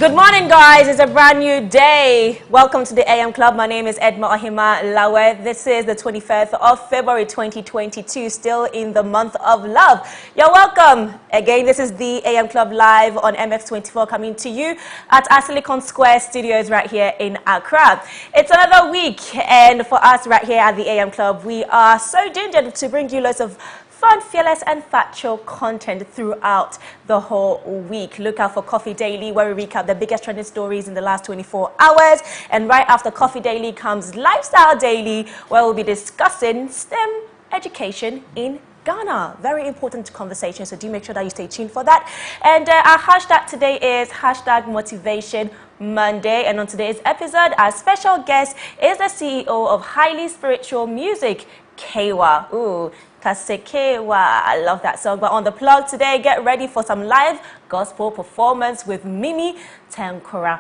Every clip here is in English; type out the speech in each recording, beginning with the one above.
Good morning, guys. It's a brand new day. Welcome to the AM Club. My name is Edma Lawe. This is the 25th of February 2022, still in the month of love. You're welcome. Again, this is the AM Club live on MX24 coming to you at our Silicon Square studios right here in Accra. It's another week, and for us right here at the AM Club, we are so gingered to bring you lots of fun, fearless and factual content throughout the whole week. Look out for Coffee Daily, where we recap the biggest trending stories in the last 24 hours. And right after Coffee Daily comes Lifestyle Daily, where we'll be discussing STEM education in Ghana. Very important conversation, so do make sure that you stay tuned for that. And our hashtag today is hashtag Motivation Monday. And on today's episode, our special guest is the CEO of Highly Spiritual Music, Kewa. Ooh, Kasekewa, I love that song. But on the plug today, get ready for some live gospel performance with Mimi Tankora.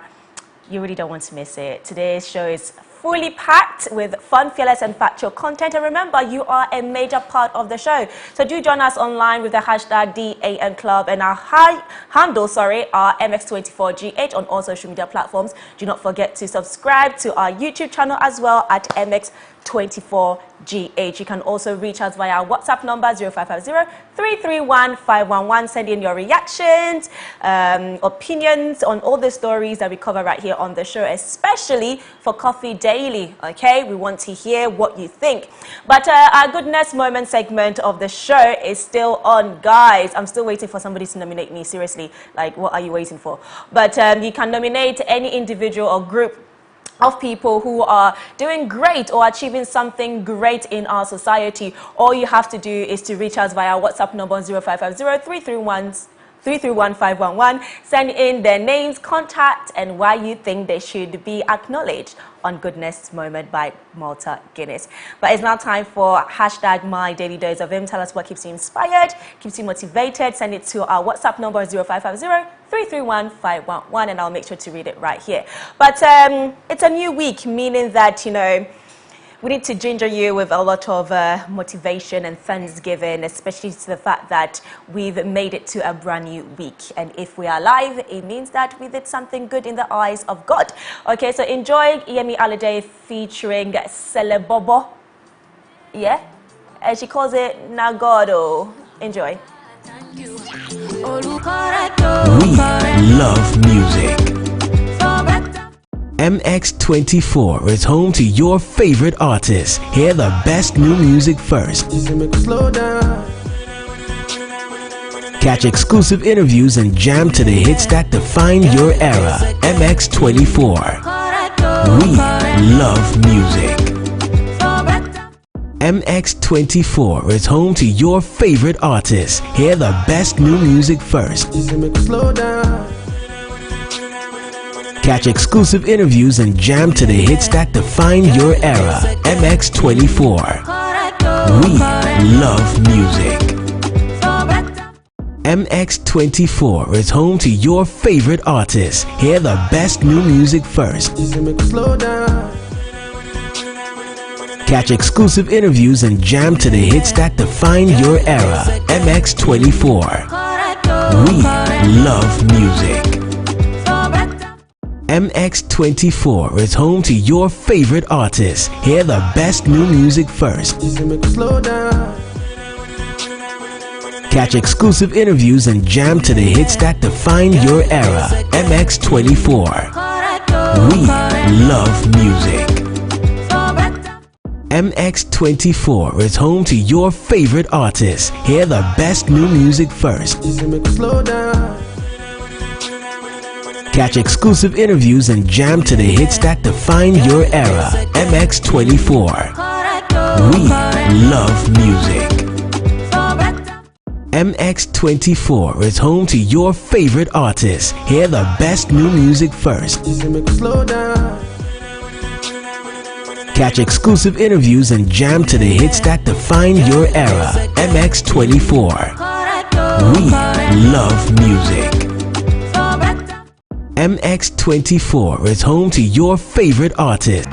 You really don't want to miss it. Today's show is fully packed with fun, fearless and factual content. And remember, you are a major part of the show. So do join us online with the hashtag DAN Club and our handle, our MX24GH on all social media platforms. Do not forget to subscribe to our YouTube channel as well at MX24GH. You can also reach us via our WhatsApp number 0550-331-511. Send in your reactions, opinions on all the stories that we cover right here on the show, especially for Coffee Daily. Okay, we want to hear what you think. But our goodness moment segment of the show is still on, guys. I'm still waiting for somebody to nominate me. Seriously, like, what are you waiting for? But you can nominate any individual or group of people who are doing great or achieving something great in our society. All you have to do is to reach us via WhatsApp number 0550-331-511. Send in their names, contact, and why you think they should be acknowledged on Goodness Moment by Malta Guinness. But it's now time for hashtag My Daily Dose of Him. Tell us what keeps you inspired, keeps you motivated. Send it to our WhatsApp number 0550-331-511, and I'll make sure to read it right here. But it's a new week, meaning that, you know, we need to ginger you with a lot of motivation and thanksgiving, especially to the fact that we've made it to a brand new week. And if we are alive, it means that we did something good in the eyes of God. Okay, so enjoy Yemi Alade featuring Celebobo. Yeah? And she calls it Nagado. Enjoy. We love music. MX24 is home to your favorite artists. Hear the best new music first. Catch exclusive interviews and jam to the hits that define your era. MX24. We love music. MX24 is home to your favorite artists. Hear the best new music first. Catch exclusive interviews and jam to the hits that define your era. MX24. We love music. MX24 is home to your favorite artists. Hear the best new music first. Catch exclusive interviews and jam to the hits that define your era. MX24. We love music. MX24 is home to your favorite artists. Hear the best new music first. Catch exclusive interviews and jam to the hits that define your era. MX24. We love music. MX24 is home to your favorite artists. Hear the best new music first. Catch exclusive interviews and jam to the hits that define your era. MX24. We love music. MX24 is home to your favorite artists. Hear the best new music first. Catch exclusive interviews and jam to the hits that define your era. MX24. We love music. MX24 is home to your favorite artist.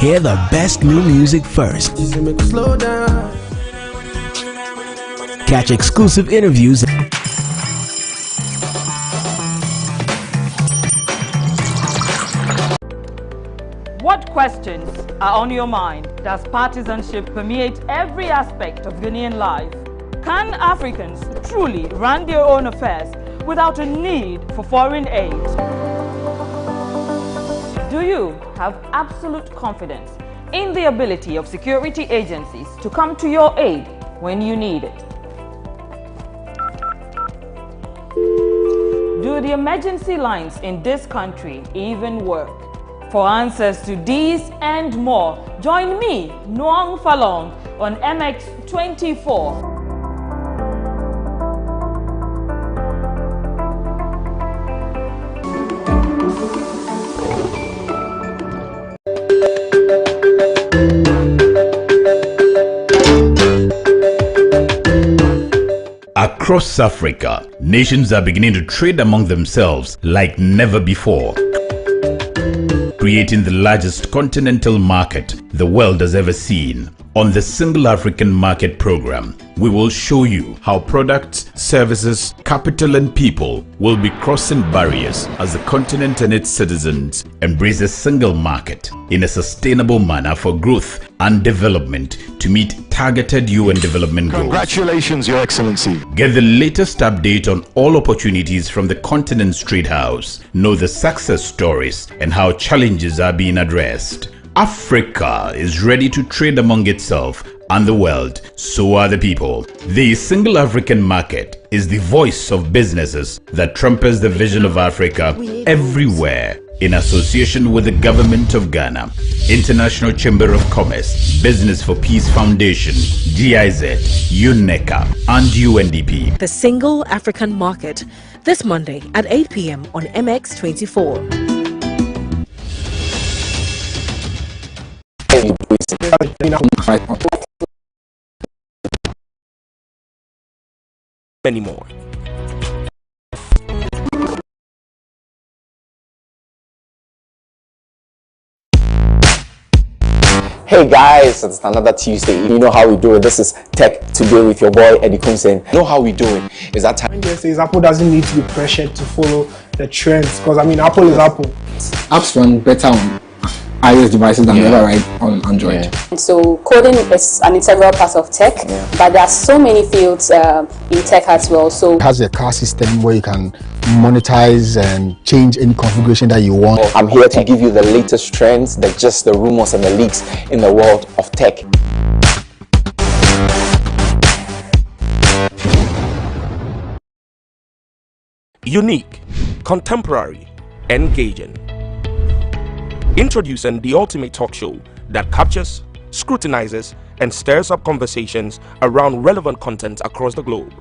hear the best new music first. Catch exclusive interviews. What questions are on your mind? Does partisanship permeate every aspect of Ghanaian life? Can Africans truly run their own affairs without a need for foreign aid? Do you have absolute confidence in the ability of security agencies to come to your aid when you need it? Do the emergency lines in this country even work? For answers to these and more, join me, Noang Falong, on MX24. Across Africa, nations are beginning to trade among themselves like never before, creating the largest continental market the world has ever seen. On the Single African Market Program, we will show you how products, services, capital and people will be crossing barriers as the continent and its citizens embrace a single market in a sustainable manner for growth and development to meet targeted UN development goals. Congratulations, Your Excellency. Get the latest update on all opportunities from the Continent's Trade House. Know the success stories and how challenges are being addressed. Africa is ready to trade among itself and the world, so are the people. The Single African Market is the voice of businesses that trumpets the vision of Africa everywhere, in association with the Government of Ghana, International Chamber of Commerce, Business for Peace Foundation, GIZ, UNECA, and UNDP. The Single African Market, this Monday at 8 p.m. on MX24. Anymore. Hey guys, it's another Tuesday. You know how we do it. This is Tech Today with your boy Eddie Kumsen. You know how we do it. Is that time? Says Apple doesn't need to be pressured to follow the trends, because I mean Apple is Apple. Apps run better on iOS devices than ever right on Android. So coding is an integral part of tech, but there are so many fields in tech as well. So it has a car system where you can monetize and change any configuration that you want. I'm here to give you the latest trends, the rumors and the leaks in the world of tech. Unique, contemporary, engaging. Introducing the ultimate talk show that captures, scrutinizes, and stirs up conversations around relevant content across the globe.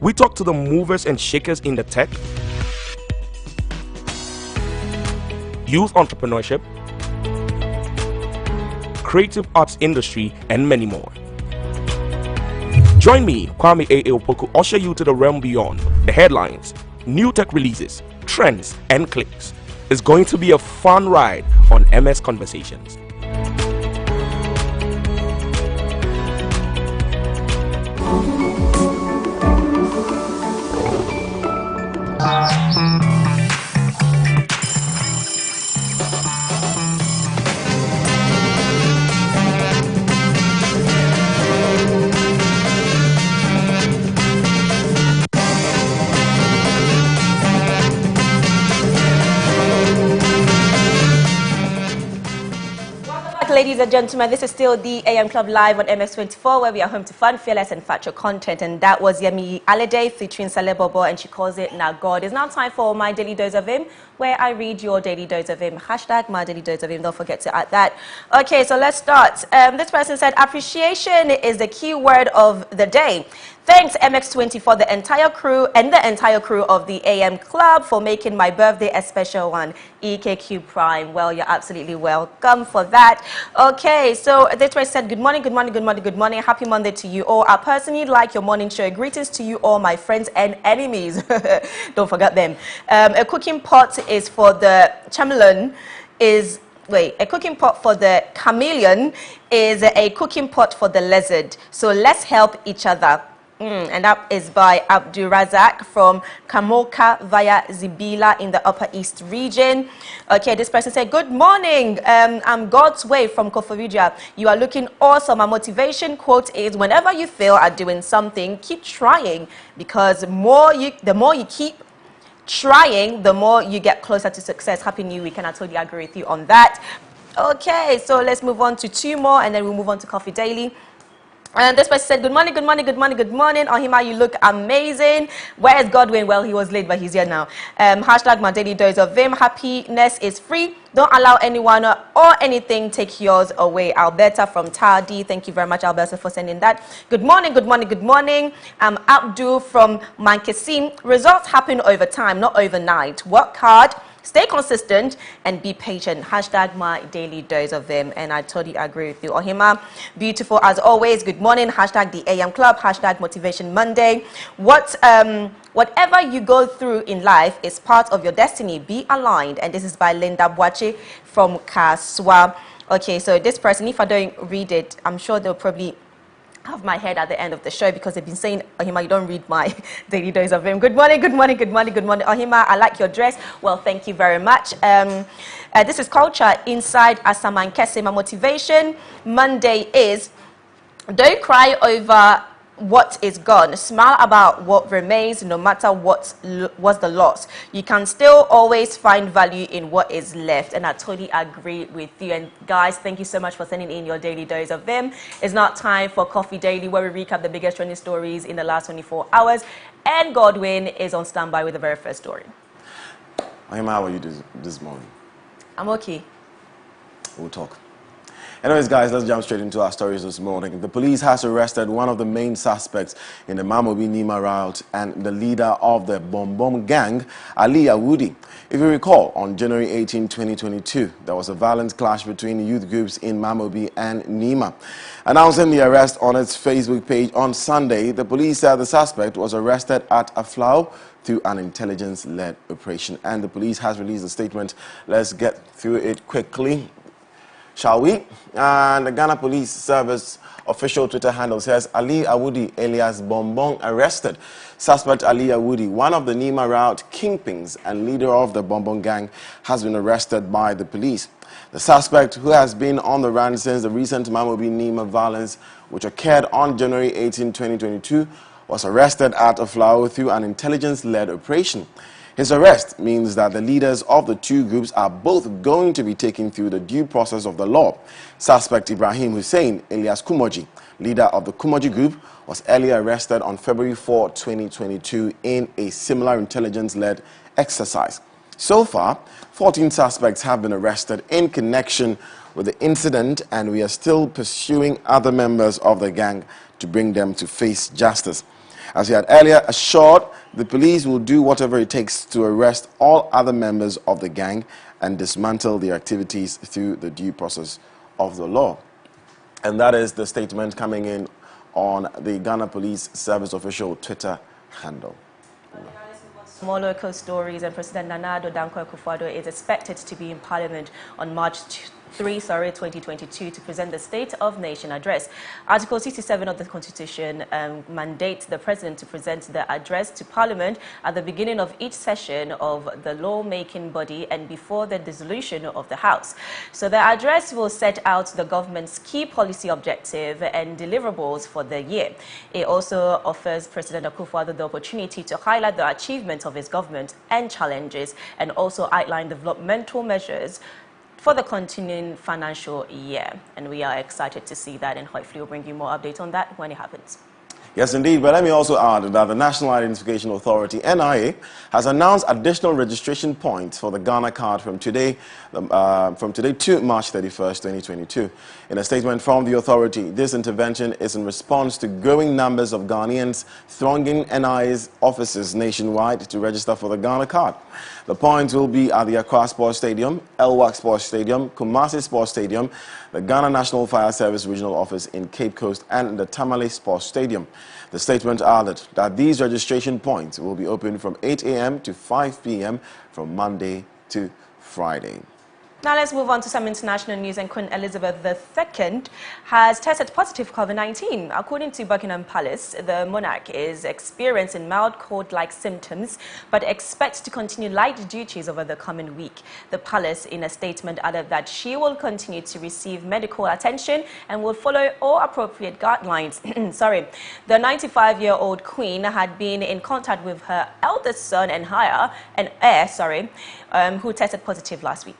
We talk to the movers and shakers in the tech, youth entrepreneurship, creative arts industry, and many more. Join me, Kwame A. Opoku, usher you to the realm beyond the headlines, new tech releases, trends, and clicks. It's going to be a fun ride on MS Conversations. Ladies and gentlemen, this is still the AM Club Live on MX24, where we are home to fun, fearless, and factual content. And that was Yemi Alade featuring Saleh Bobo, and she calls it Now God. It's now time for My Daily Dose of Him, where I read your Daily Dose of Him. Hashtag My Daily Dose of Him. Don't forget to add that. Okay, so let's start. This person said, appreciation is the key word of the day. Thanks MX24, the entire crew of the AM Club for making my birthday a special one. EKQ Prime. Well, you're absolutely welcome for that. Okay, so this way said, good morning, good morning, good morning, good morning. Happy Monday to you all. I personally like your morning show. Greetings to you all, my friends and enemies. Don't forget them. A cooking pot is for the chamelon is a cooking pot for the chameleon is a cooking pot for the lizard. So let's help each other. And that is by Abdul Razak from Kamoka via Zibila in the Upper East region. Okay, this person said, good morning. I'm God's Way from Koforidua. You are looking awesome. My motivation quote is, whenever you fail at doing something, keep trying, because the more you keep trying, the more you get closer to success. Happy New Week, and I totally agree with you on that. Okay, so let's move on to 2 more, and then we'll move on to Coffee Daily. And this person said, good morning, good morning, good morning, good morning. Ohima, you look amazing. Where is Godwin? Well, he was late, but he's here now. Hashtag my daily dose of Vim. Happiness is free. Don't allow anyone or anything take yours away. Alberta from Tardy. Thank you very much, Alberta, for sending that. Good morning, good morning, good morning. I'm Abdul from Mankesim. Results happen over time, not overnight. Work hard. Stay consistent and be patient. Hashtag my daily dose of them. And I totally agree with you. Ohima, beautiful as always. Good morning. Hashtag the AM Club. Hashtag Motivation Monday. Whatever you go through in life is part of your destiny. Be aligned. And this is by Linda Bwache from Kaswa. Okay, so this person, if I don't read it, I'm sure they'll probably have my head at the end of the show, because they've been saying, Ohima, you don't read my daily dose of him. Good morning, good morning, good morning, good morning. Ohima, I like your dress. Well, thank you very much. This is Culture Inside Asaman Kese. My motivation Monday is, don't cry over what is gone. Smile about what remains, no matter what's the loss. You can still always find value in what is left. And I totally agree with you. And guys, thank you so much for sending in your daily dose of them. It's now time for Coffee Daily, where we recap the biggest trending stories in the last 24 hours. And Godwin is on standby with the very first story. How are you this morning? I'm okay. We'll talk. Anyways, guys, let's jump straight into our stories this morning. The police has arrested one of the main suspects in the Mamobi Nima riot and the leader of the Bom Bom gang, Ali Awudi. If you recall, on January 18, 2022, there was a violent clash between youth groups in Mamobi and Nima. Announcing the arrest on its Facebook page on Sunday, the police said the suspect was arrested at Aflao through an intelligence-led operation. And the police has released a statement. Let's get through it quickly, shall we? And the Ghana Police Service official Twitter handle says, Ali Awudi alias Bonbon arrested. Suspect Ali Awudi, one of the Nima riot kingpins and leader of the Bonbon gang, has been arrested by the police. The suspect, who has been on the run since the recent Mamobi Nima violence, which occurred on January 18, 2022, was arrested at Aflao through an intelligence-led operation. His arrest means that the leaders of the two groups are both going to be taken through the due process of the law. Suspect Ibrahim Hussein, alias Kumoji, leader of the Kumoji group, was earlier arrested on February 4, 2022 in a similar intelligence-led exercise. So far, 14 suspects have been arrested in connection with the incident, and we are still pursuing other members of the gang to bring them to face justice. As he had earlier assured, the police will do whatever it takes to arrest all other members of the gang and dismantle their activities through the due process of the law. And that is the statement coming in on the Ghana Police Service official Twitter handle. More local stories, and President Nana Addo Dankwa Akufo-Addo is expected to be in Parliament on March 3, 2022 to present the State of Nation address. Article 67 of the Constitution mandates the President to present the address to Parliament at the beginning of each session of the law-making body and before the dissolution of the House. So the address will set out the government's key policy objective and deliverables for the year. It also offers President Akufo-Addo the opportunity to highlight the achievements of his government and challenges, and also outline developmental measures for the continuing financial year. And we are excited to see that, and hopefully we'll bring you more updates on that when it happens. Yes, indeed. But let me also add that the National Identification Authority, NIA, has announced additional registration points for the Ghana card from today to March 31st, 2022. In a statement from the authority, this intervention is in response to growing numbers of Ghanaians thronging NIA's offices nationwide to register for the Ghana card. The points will be at the Accra Sports Stadium, Elwak Sports Stadium, Kumasi Sports Stadium, the Ghana National Fire Service Regional Office in Cape Coast, and the Tamale Sports Stadium. The statement added that these registration points will be open from 8 a.m. to 5 p.m. from Monday to Friday. Now let's move on to some international news. And Queen Elizabeth II has tested positive for COVID-19. According to Buckingham Palace, the monarch is experiencing mild cold-like symptoms but expects to continue light duties over the coming week. The palace, in a statement, added that she will continue to receive medical attention and will follow all appropriate guidelines. The 95-year-old queen had been in contact with her eldest son and heir, who tested positive last week.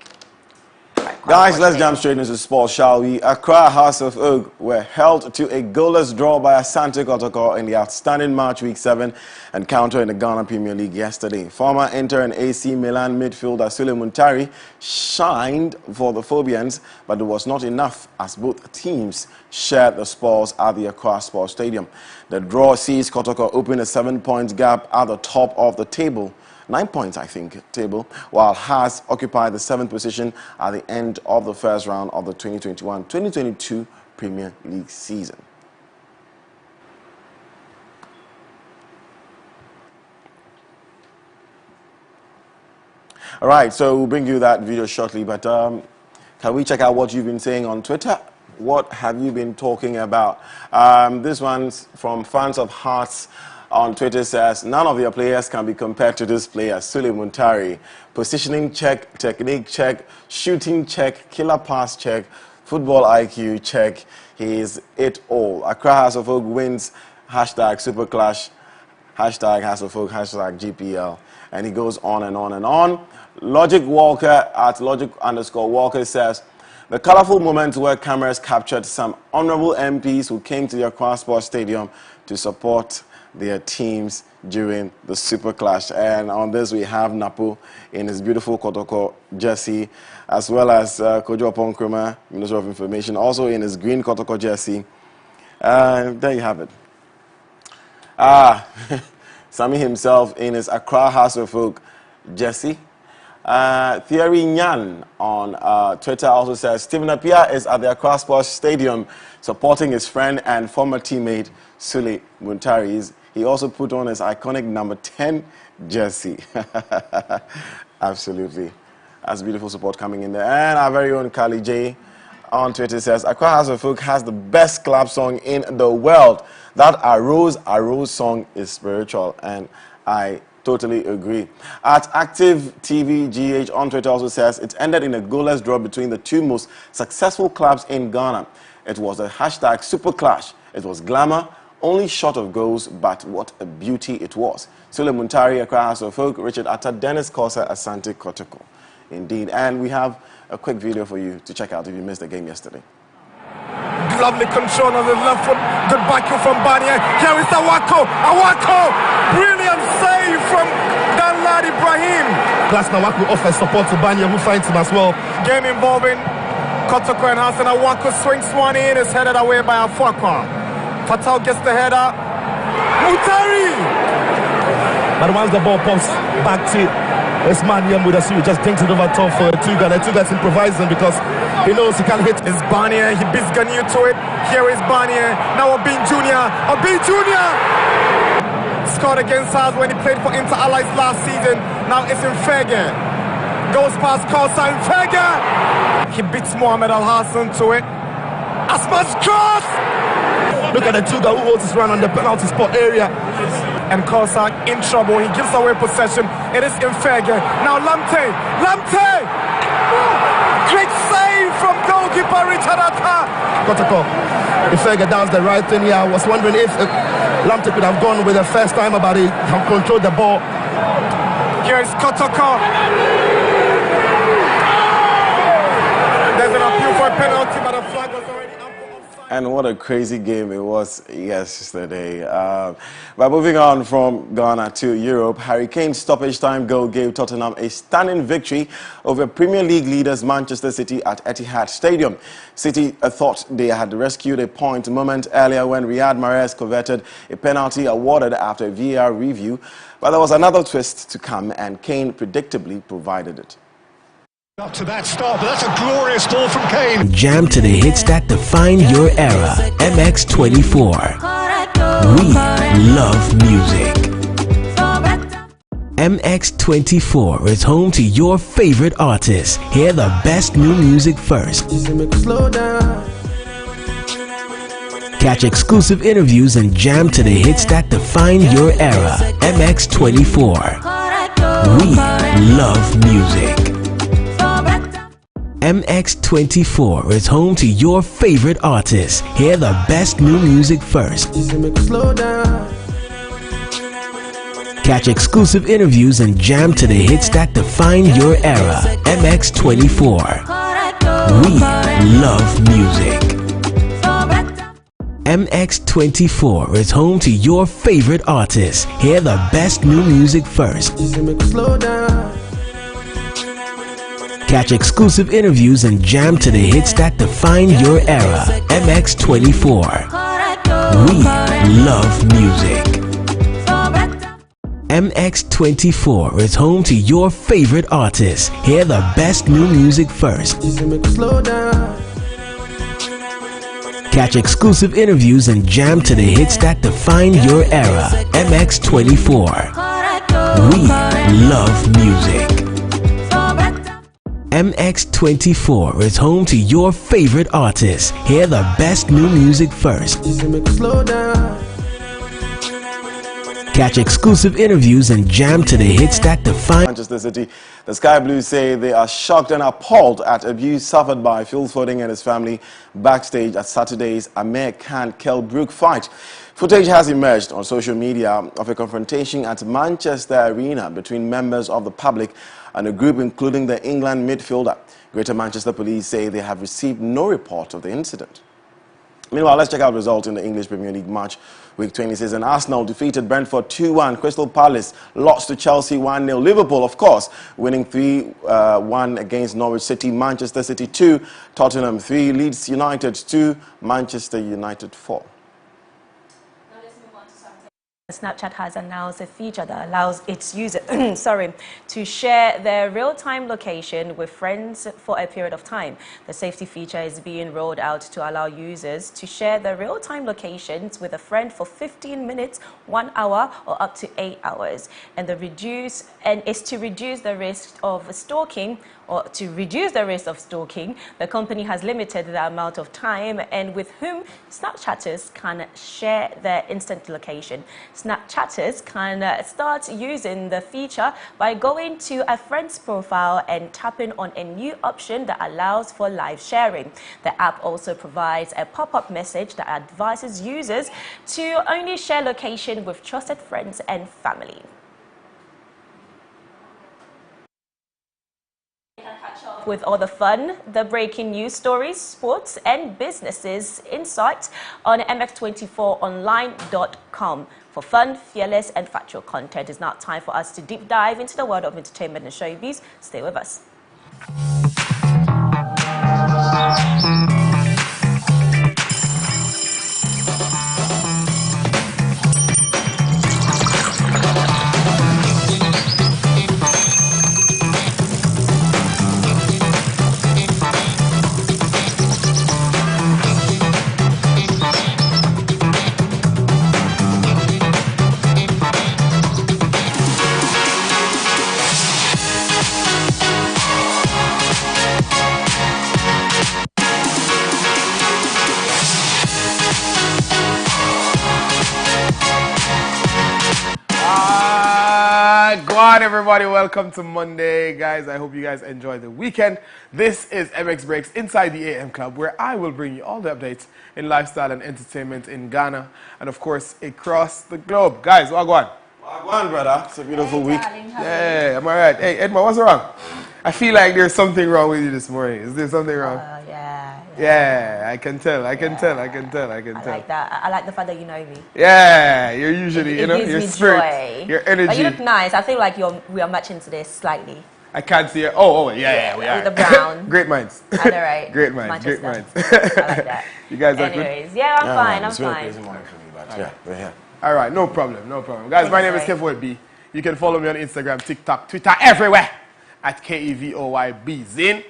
Guys, let's jump straight into sports, shall we? Accra House of Oak were held to a goalless draw by Asante Kotoko in the outstanding March Week 7 encounter in the Ghana Premier League yesterday. Former Inter and AC Milan midfielder Sule Muntari shined for the Phobians, but it was not enough as both teams shared the spoils at the Accra Sports Stadium. The draw sees Kotoko open a 7-point gap at the top of the table. 9 points, I think, table, while Haas occupied the 7th position at the end of the first round of the 2021-2022 Premier League season. All right, so we'll bring you that video shortly, but can we check out what you've been saying on Twitter? What have you been talking about? This one's from fans of Hearts on Twitter says, none of your players can be compared to this player, Sule Muntari. Positioning check, technique check, shooting check, killer pass check, football IQ check. He is it all. Accra House of Oak wins, hashtag Superclash, hashtag House of Oak, hashtag GPL. And he goes on and on and on. Logic Walker at Logic_Walker says, the colorful moment where cameras captured some honorable MPs who came to the Accra Sports Stadium to support their teams during the Super Clash. And on this we have Namboh in his beautiful Kotoko jersey, as well as Kojo Ponkroma, Minister of Information, also in his green Kotoko jersey. There you have it. Sammy himself in his Accra House of Oak jersey. Thierry Nyan on Twitter also says, Stephen Appiah is at the Accra Sports Stadium supporting his friend and former teammate Sule Muntari. He also put on his iconic number 10 jersey. Absolutely. That's beautiful support coming in there. And our very own Kali J on Twitter says, Accra House of Folk has the best club song in the world. That Arose song is spiritual. And I totally agree. At Active TV GH on Twitter also says, it ended in a goalless draw between the two most successful clubs in Ghana. It was a hashtag Super Clash. It was glamour, only short of goals, but what a beauty it was. Sule Muntari, Accra House of Folk, Richard Atta, Dennis Kosa, Asante Kotoko. Indeed. And we have a quick video for you to check out if you missed the game yesterday. Lovely control on the left foot. Good backkill from Bania. Here is Awako. Brilliant save from Danlad Ibrahim. Glasner Awako offers support to Bania, who finds him as well. Game involving Kotoko and Hassan. Awako swings one in. Is headed away by Afakwa. Fatal gets the header. Muntari! But once the ball pops back to this man with a suit, just dinks it over top for Tuga. And Tuga's improvising because he knows he can't hit. It's Barnier. He beats Ganyu to it. Here is Barnier. Now Obin Jr. Obin Jr. scored against us when he played for Inter Allies last season. Now it's Infege. Goes past Kosa Infege. He beats Mohamed Al Hassan to it. Asma's cross! Look at the Tuga who holds his run on the penalty spot area. And Kosa in trouble. He gives away possession. It is Infege. Now Lamte. Great save from goalkeeper Richard Atta. Kotoko. Infege does the right thing here. I was wondering if Lamte could have gone with the first time, but he controlled the ball. Here is Kotoko. There's an appeal for a penalty, but the flag was already up. And what a crazy game it was yesterday. But moving on from Ghana to Europe, Harry Kane's stoppage time goal gave Tottenham a stunning victory over Premier League leaders Manchester City at Etihad Stadium. City thought they had rescued a point a moment earlier when Riyad Mahrez converted a penalty awarded after a VAR review. But there was another twist to come, and Kane predictably provided it. Up to that start, but that's a glorious ball from Kane. Jam to the hits that define your era. MX24. We love music. MX24 is home to your favorite artists. Hear the best new music first. Catch exclusive interviews and jam to the hits that define your era. MX24. We love music. MX24 is home to your favorite artists. Hear the best new music first. Catch exclusive interviews and jam to the hits that define your era. MX24. We love music. MX24 is home to your favorite artists. Hear the best new music first. Catch exclusive interviews and jam to the hits that define your era. MX24. We love music. MX24 is home to your favorite artists. Hear the best new music first. Catch exclusive interviews and jam to the hits that define your era. MX24. We love music. MX24 is home to your favorite artists. Hear the best new music first. Catch exclusive interviews and jam to the hits that define Manchester City. The Sky Blues say they are shocked and appalled at abuse suffered by Phil Foden and his family backstage at Saturday's Amir Khan-Kell-Brook fight. Footage has emerged on social media of a confrontation at Manchester Arena between members of the public and a group including the England midfielder. Greater Manchester Police say they have received no report of the incident. Meanwhile, let's check out results in the English Premier League match. Week 26, and Arsenal defeated Brentford 2-1. Crystal Palace lost to Chelsea 1-0. Liverpool, of course, winning 3-1 against Norwich City. Manchester City 2, Tottenham 3, Leeds United 2, Manchester United 4. Snapchat has announced a feature that allows its users to share their real-time location with friends for a period of time. The safety feature is being rolled out to allow users to share their real-time locations with a friend for 15 minutes, 1 hour, or up to 8 hours. And is to reduce the risk of stalking. The company has limited the amount of time and with whom Snapchatters can share their instant location. Snapchatters can start using the feature by going to a friend's profile and tapping on a new option that allows for live sharing. The app also provides a pop-up message that advises users to only share location with trusted friends and family. With all the fun, the breaking news stories, sports and businesses insights on mx24online.com. For fun, fearless and factual content, it's now time for us to deep dive into the world of entertainment and showbiz. Stay with us. Go on, everybody, welcome to Monday, guys. I hope you guys enjoy the weekend. This is MX Breaks inside the AM Club, where I will bring you all the updates in lifestyle and entertainment in Ghana and of course across the globe. Guys, what go on? What go on, brother? It's a beautiful week. Yeah, am I right? Hey, Edma, what's wrong? I feel like there's something wrong with you this morning. Is there something wrong? Yeah, I can tell. I can tell. I like that. I like the fact that you know me. Yeah, you're usually, it your spirit, joy. your energy. But you look nice. I feel like we are matching today slightly. I can't see it. Oh, yeah, we are. With the brown. Great minds. I know, right? Great minds. Manchester. Great minds. I like that. You guys are Anyways, good? yeah, I'm fine. It's been a fine. crazy morning for me, but yeah, we're here. All right, no problem. Guys, my name is Kevoy B. You can follow me on Instagram, TikTok, Twitter, everywhere at KEVOYB Zin.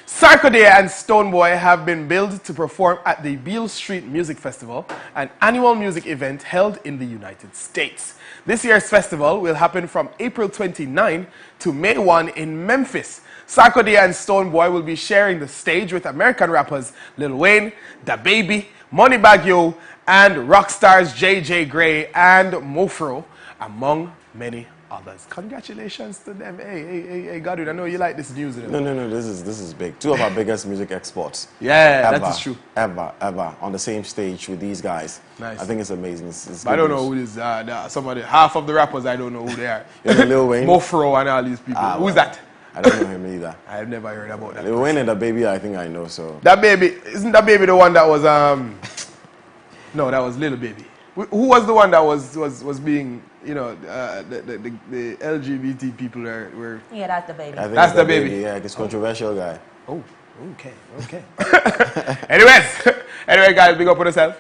Sarkodie and Stoneboy have been billed to perform at the Beale Street Music Festival, an annual music event held in the United States. This year's festival will happen from April 29 to May 1 in Memphis. Sarkodie and Stoneboy will be sharing the stage with American rappers Lil Wayne, DaBaby, Moneybagg Yo, and rock stars J.J. Grey and Mofro, among many others. Congratulations to them. Hey, Godwin, I know you like this news. No, this is big. Two of our biggest music exports. Yeah, that is true. Ever, on the same stage with these guys. Nice. I think it's amazing. It's I don't know who this half of the rappers, I don't know who they are. Lil Wayne? Mofro and all these people. Who's that? I don't know him either. I've never heard about that. Lil Wayne and DaBaby, I think I know, so. Isn't DaBaby the one that was, no, that was Lil Baby. Who was the one that was being, you know, the LGBT people were... Yeah, that's DaBaby. I think that's DaBaby. Yeah, this controversial guy. Oh, okay. Anyway, guys, big up on yourself.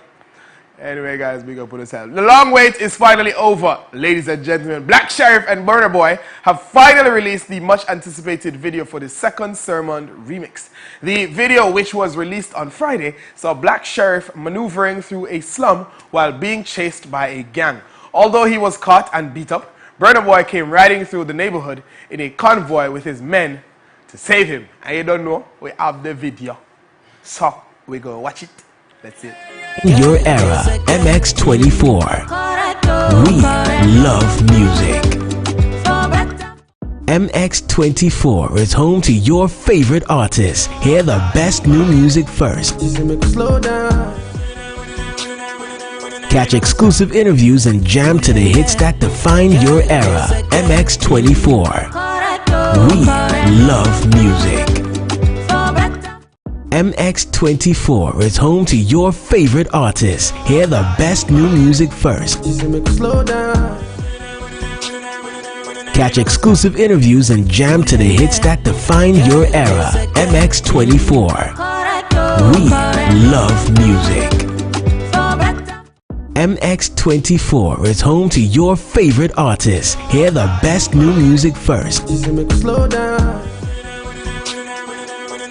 The long wait is finally over, ladies and gentlemen. Black Sheriff and Burna Boy have finally released the much-anticipated video for the Second Sermon remix. The video, which was released on Friday, saw Black Sheriff maneuvering through a slum while being chased by a gang. Although he was caught and beat up, Burna Boy came riding through the neighborhood in a convoy with his men to save him. And you don't know, we have the video. So, we go watch it. That's it. Your era, MX24. We love music. MX24 is home to your favorite artists. Hear the best new music first. Catch exclusive interviews and jam to the hits that define your era. MX24. We love music. MX24 is home to your favorite artists. Hear the best new music first. Catch exclusive interviews and jam to the hits that define your era. MX24. We love music. MX24 is home to your favorite artists. Hear the best new music first.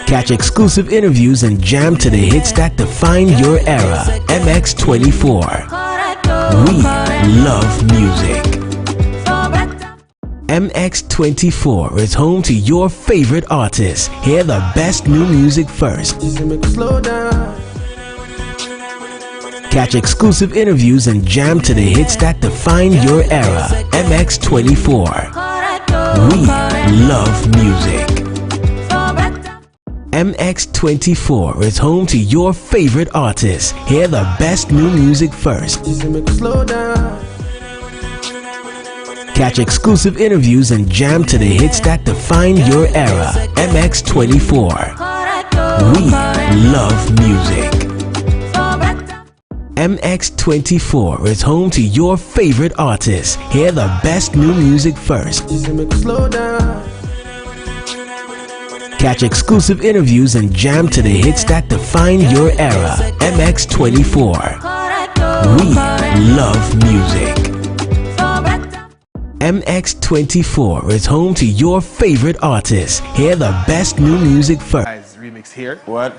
Catch exclusive interviews and jam to the hits that define your era. MX24. We love music. MX24 is home to your favorite artists. Hear the best new music first. Catch exclusive interviews and jam to the hits that define your era. MX24. We love music. MX24 is home to your favorite artists. Hear the best new music first. Catch exclusive interviews and jam to the hits that define your era. MX24. We love music. MX24 is home to your favorite artists. Hear the best new music first. Catch exclusive interviews and jam to the hits that define your era. MX24. We love music. MX24 is home to your favorite artists. Hear the best new music first. Guys, remix here. What?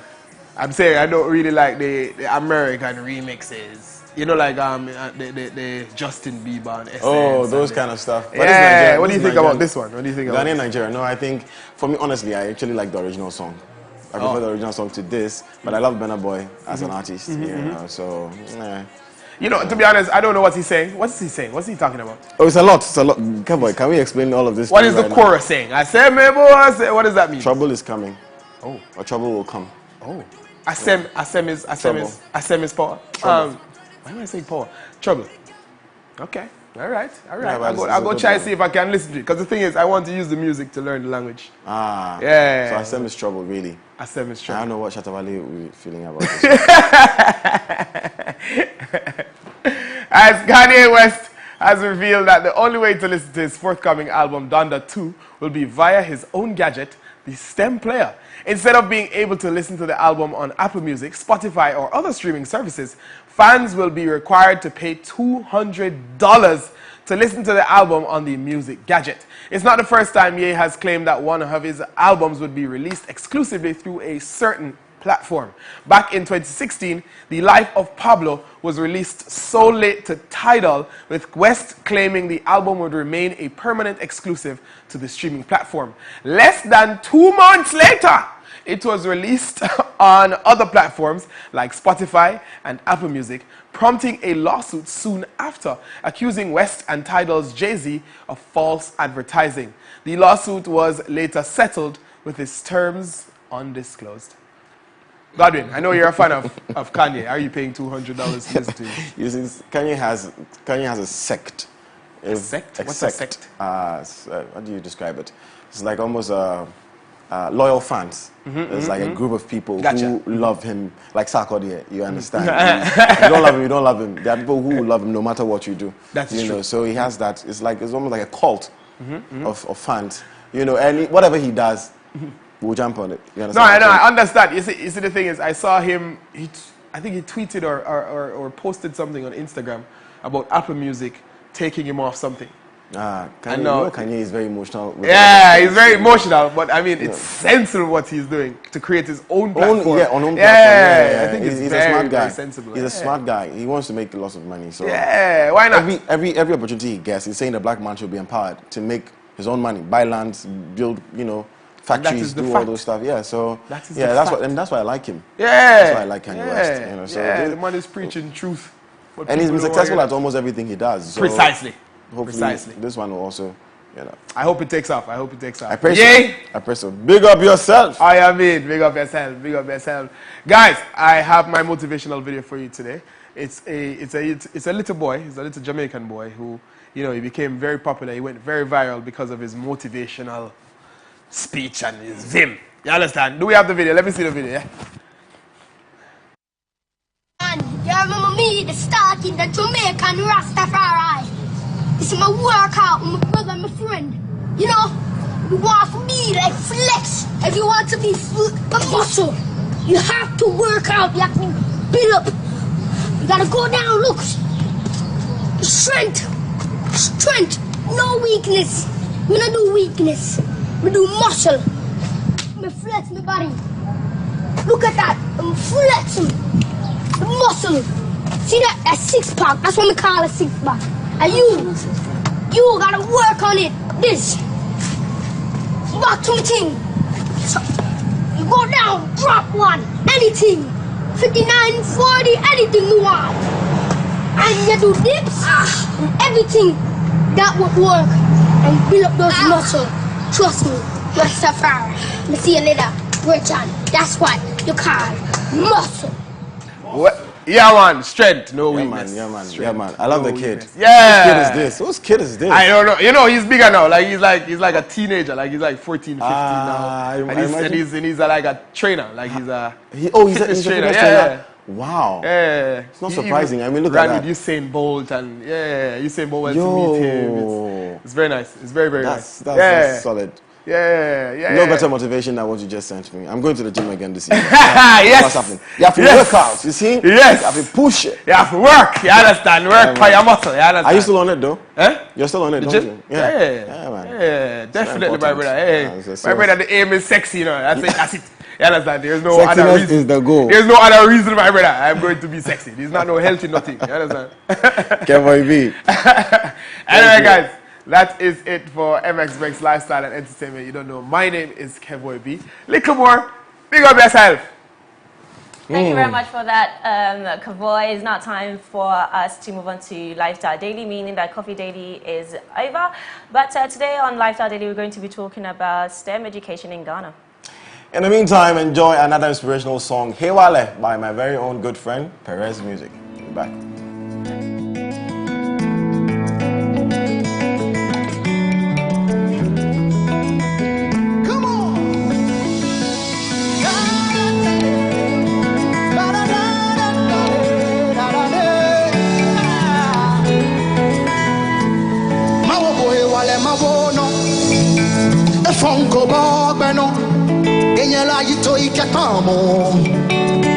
I'm saying I don't really like the American remixes. You know, like the Justin Bieber and Essence. Oh, those kind of stuff. But yeah. What do you think about this one? What do you think about Ghanaian Nigeria? No, I think, for me, honestly, I actually like the original song. I prefer the original song to this, but I love Burna Boy as an artist. You know, so, yeah. You know, to be honest, I don't know what he's saying. What's he saying? What's he talking about? Oh, it's a lot. It's a lot. Come on, can we explain all of this? What is the chorus saying? I say, me boy, I say, what does that mean? Trouble is coming. Oh. Or trouble will come. Oh. Asem is power. Why am I saying power? Trouble. Okay. All right. Yeah, I'll go try to see if I can listen to it. Because the thing is, I want to use the music to learn the language. Ah. Yeah. So Asem is trouble, really. Asem is trouble. I don't know what Shatawale will be feeling about this. As Kanye West has revealed that the only way to listen to his forthcoming album, Donda 2, will be via his own gadget, the STEM player. Instead of being able to listen to the album on Apple Music, Spotify, or other streaming services, fans will be required to pay $200 to listen to the album on the Music Gadget. It's not the first time Ye has claimed that one of his albums would be released exclusively through a certain platform. Back in 2016, The Life of Pablo was released solely to Tidal, with West claiming the album would remain a permanent exclusive to the streaming platform. Less than 2 months later, it was released on other platforms like Spotify and Apple Music, prompting a lawsuit soon after, accusing West and Tidal's Jay-Z of false advertising. The lawsuit was later settled with its terms undisclosed. Godwin, I know you're a fan of Kanye. Are you paying $200 to listen to it? You see, Kanye has a sect. A sect? What's a sect? What do you describe it? It's like almost loyal fans. There's like a group of people who love him, like Sarkodie, you understand? You don't love him, you don't love him. There are people who love him no matter what you do. That's you true. know, so he has that. It's almost like a cult of fans. You know, and whatever he does, we'll jump on it. You understand? No, I understand. You see, the thing is, I saw him. I think he tweeted or posted something on Instagram about Apple Music taking him off something. Kanye is very emotional. Yeah, he's very emotional, but I mean, it's sensible what he's doing to create his own platform. Own platform. I think he's very, a smart guy. very sensible. He's a smart guy. He wants to make lots of money. So yeah, why not? Every opportunity he gets, he's saying the black man should be empowered to make his own money, buy lands, build, factories, do all those stuff. Yeah, so that's why I like him. Yeah, that's why I like Kanye West. So the man is preaching truth, and he's been successful at almost everything he does. So precisely. Hopefully, this one will also, I hope it takes off. I hope it takes off. I pray so. Big up yourself. I mean, big up yourself. Big up yourself, guys. I have my motivational video for you today. It's a little boy. He's a little Jamaican boy who, he became very popular. He went very viral because of his motivational speech and his vim. You understand? Do we have the video? Let me see the video. Yeah. You remember me, the start in the Jamaican Rastafari. This is my workout with my brother and my friend. You want to be like flex. If you want to be a muscle, you have to work out. You have to build up. You gotta go down, look. Strength, no weakness. We don't do weakness. We do muscle. I flex my body. Look at that. I'm flexing the muscle. See that six-pack? That's what we call a six-pack. And you gotta work on it. This. Back to the thing. So, you go down, drop one, anything. 59, 40, anything you want. And you do dips, everything. That would work. And build up those muscles. Trust me, you're Safari. I'll see you later. Work on. That's what you call muscle. What? Yeah, man. Strength, no weakness. Yeah, man. Strength, man. I love the kid. Weakness. Yeah. Whose kid is this? Whose kid is this? I don't know. He's bigger now. He's like a teenager. He's like 14, 15 now. And he's like a trainer. He's a he's a trainer. Yeah. Wow. Yeah. It's not surprising. I mean, look at that. With Usain Bolt and Usain Bolt went to meet him. It's very nice. It's very, very nice. That's solid. Yeah. No better motivation than what you just sent me. I'm going to the gym again this year. Yes. What's happening? You have to work out, you see? Yes. You have to push it. You have to work. You understand? Work for your muscle. You understand? Are you still on it though? Eh? You're still on it, don't you? Yeah, man. Yeah, definitely, my brother. Hey, my brother, the aim is sexy, That's it. You understand? There's no Sexiness other reason. Is the goal. There's no other reason, my brother. I'm going to be sexy. There's not no healthy nothing. You understand? Kevoy B. Anyway, guys. That is it for MX Breaks Lifestyle and Entertainment. You don't know, my name is Kevoy B. Little more, big up yourself. Thank you very much for that, Kevoy. It's now time for us to move on to Lifestyle Daily, meaning that Coffee Daily is over. But today on Lifestyle Daily, we're going to be talking about STEM education in Ghana. In the meantime, enjoy another inspirational song, Hey Wale, by my very own good friend, Perez Music. Be back. Fonko bogbeno enyela yito ikekamo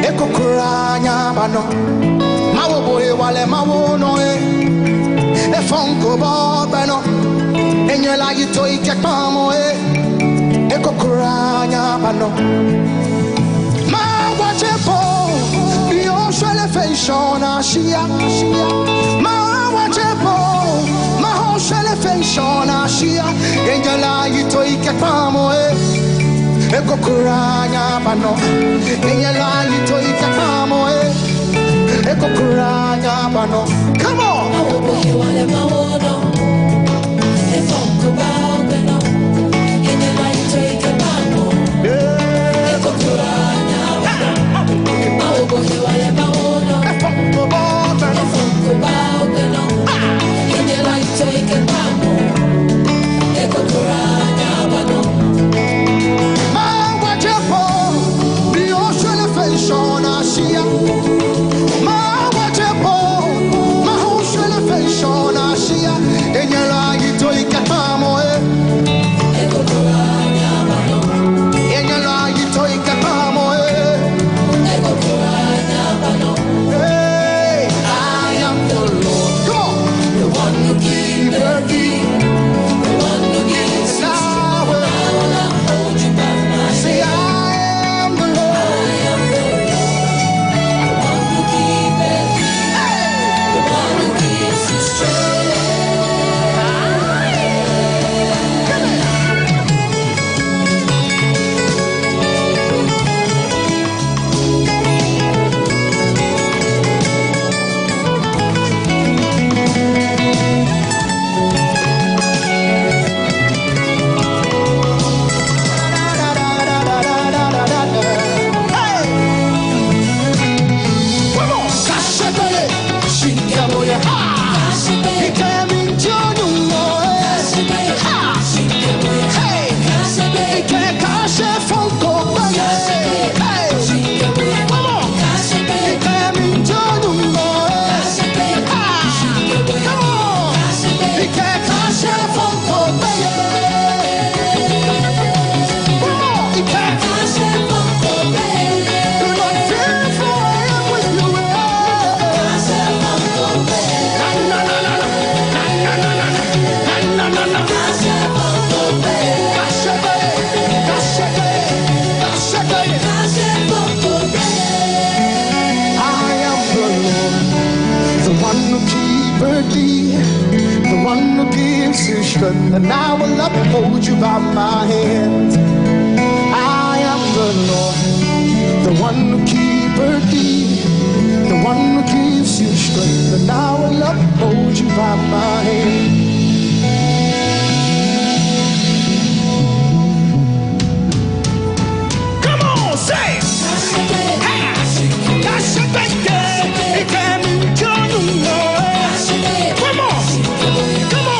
ekokura nyabano mawo boye wale mawo no e fonko bobeno enyela yito ikekamo e kokuranya bano ma wachepo bio shele feshona shia ma wachepo ma ho shele feshona shia enyela yito ikekamo e kokuranya bano enyela yito ikekamo e kokuranya bano. Come on. And I will uphold you by my hand. I am the Lord, the one who keepeth thee, the one who gives you strength. And I will uphold you by my hand. Come on, say! Come on! Come on!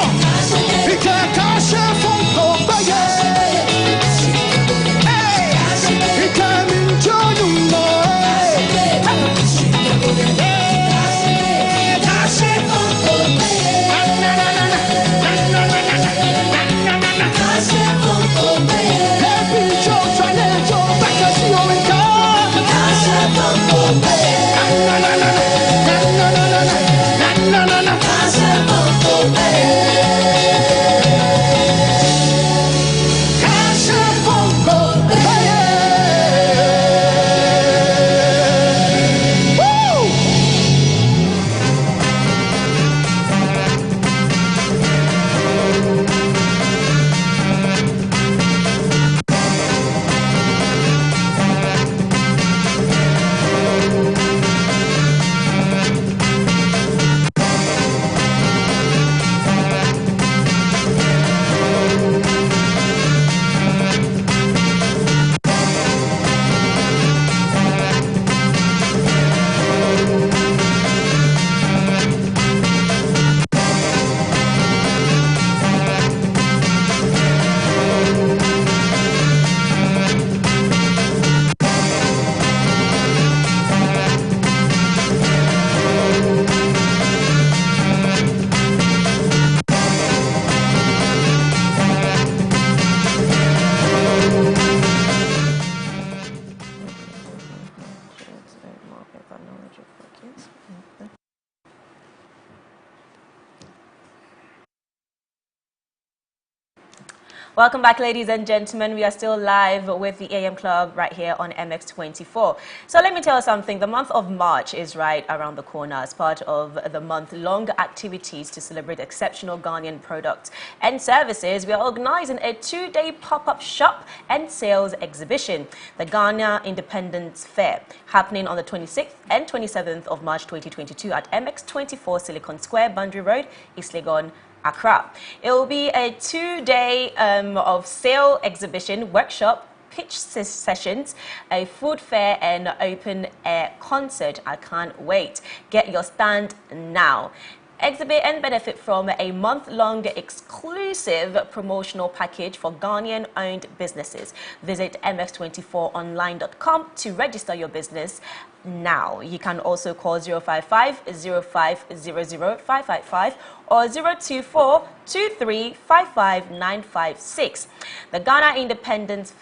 Welcome back, ladies and gentlemen. We are still live with the AM Club right here on MX24. So let me tell you something. The month of March is right around the corner as part of the month-long activities to celebrate exceptional Ghanaian products and services. We are organizing a 2-day pop-up shop and sales exhibition, the Ghana Independence Fair, happening on the 26th and 27th of March 2022 at MX24 Silicon Square, Boundary Road, East Legon, Accra. It will be a 2-day of sale exhibition, workshop, pitch sessions, a food fair and open air concert. I can't wait. Get your stand now. Exhibit and benefit from a month-long exclusive promotional package for Ghanaian-owned businesses. Visit mx24online.com to register your business now. You can also call 055-0500-555 or 024-2355-956. The Ghana Independence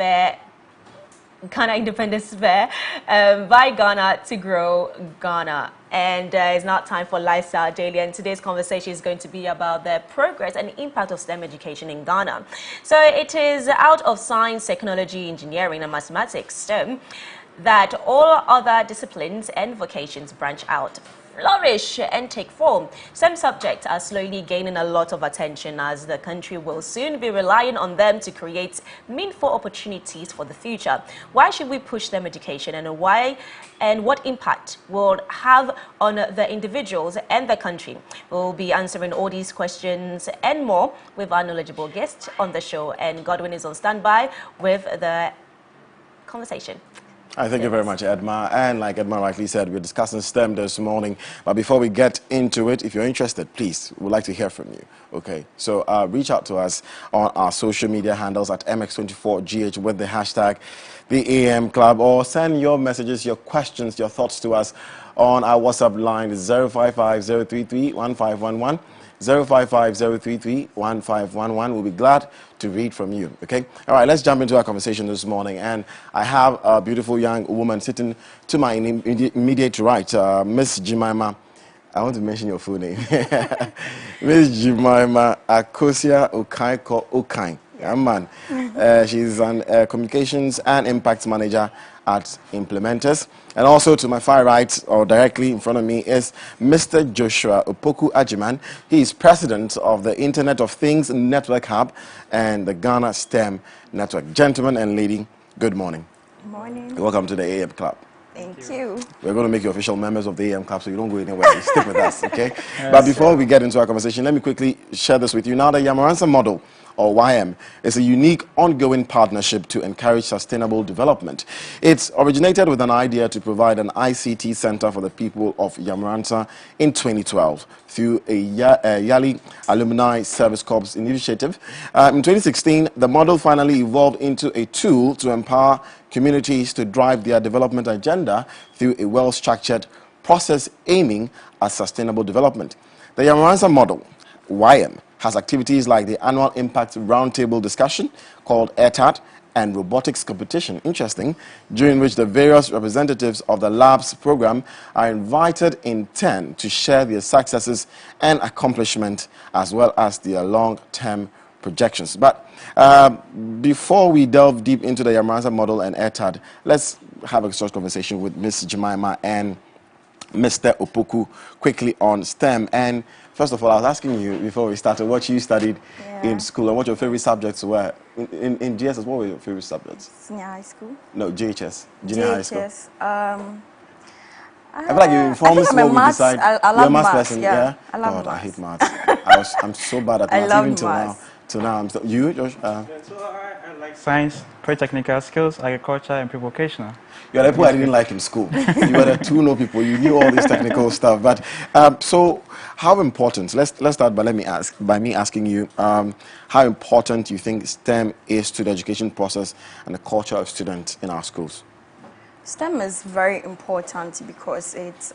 Fair by Ghana to grow Ghana. And it's now time for Lifestyle Daily, and today's conversation is going to be about the progress and impact of STEM education in Ghana. So it is out of science, technology, engineering and mathematics, STEM, that all other disciplines and vocations branch out, flourish and take form. Some subjects are slowly gaining a lot of attention as the country will soon be relying on them to create meaningful opportunities for the future. Why should we push STEM education, and why and what impact will it have on the individuals and the country? We'll be answering all these questions and more with our knowledgeable guest on the show, and Godwin is on standby with the conversation. Thank you very much, Edma. And like Edma rightly said, we're discussing STEM this morning. But before we get into it, if you're interested, please, we'd like to hear from you. Okay, so reach out to us on our social media handles at MX24GH with the hashtag the AM Club, or send your messages, your questions, your thoughts to us on our WhatsApp line 055-033-1511. 055-033-1511. We'll be glad to read from you. Okay. All right. Let's jump into our conversation this morning. And I have a beautiful young woman sitting to my immediate right, Miss Jemima. I want to mention your full name, Miss Jemima Akosia Okain. Yeah, man. She's an communications and impact manager at Implementers. And also to my far right, or directly in front of me, is Mr. Joshua Opoku Ajiman. He is president of the Internet of Things Network Hub and the Ghana STEM Network. Gentlemen and lady, good morning. Good morning. Welcome to the AM Club. Thank you. We're going to make you official members of the AM Club, so you don't go anywhere. You stick with us, okay? But before we get into our conversation, let me quickly share this with you. Now, the Yamaransa model, or YM, is a unique ongoing partnership to encourage sustainable development. It's originated with an idea to provide an ICT center for the people of Yamaransa in 2012 through a Yali Alumni Service Corps initiative. In 2016, the model finally evolved into a tool to empower communities to drive their development agenda through a well-structured process aiming at sustainable development. The Yamaransa model, YM, has activities like the annual Impact Roundtable discussion called ETAD and robotics competition, interesting, during which the various representatives of the labs program are invited in turn to share their successes and accomplishments as well as their long-term projections. But before we delve deep into the Yamaransa model and ETAD, let's have a short conversation with Ms. Jemima and Mr. Opoku quickly on STEM. And first of all, I was asking you before we started what you studied in school and what your favorite subjects were. In GSS, what were your favorite subjects? Senior high school. No, JHS, junior high school. I feel like you informed me what we decide. I love You're a maths maths, person, yeah. I love God, maths. I hate maths. I'm so bad at maths, even till now. Till now, I'm still. You, Josh? So I like science, pre-technical skills, agriculture, and pre-vocational. You're the people I didn't like in school. You were the two no people. You knew all this technical stuff. But so, how important? Let's start by me asking you how important you think STEM is to the education process and the culture of students in our schools. STEM is very important because it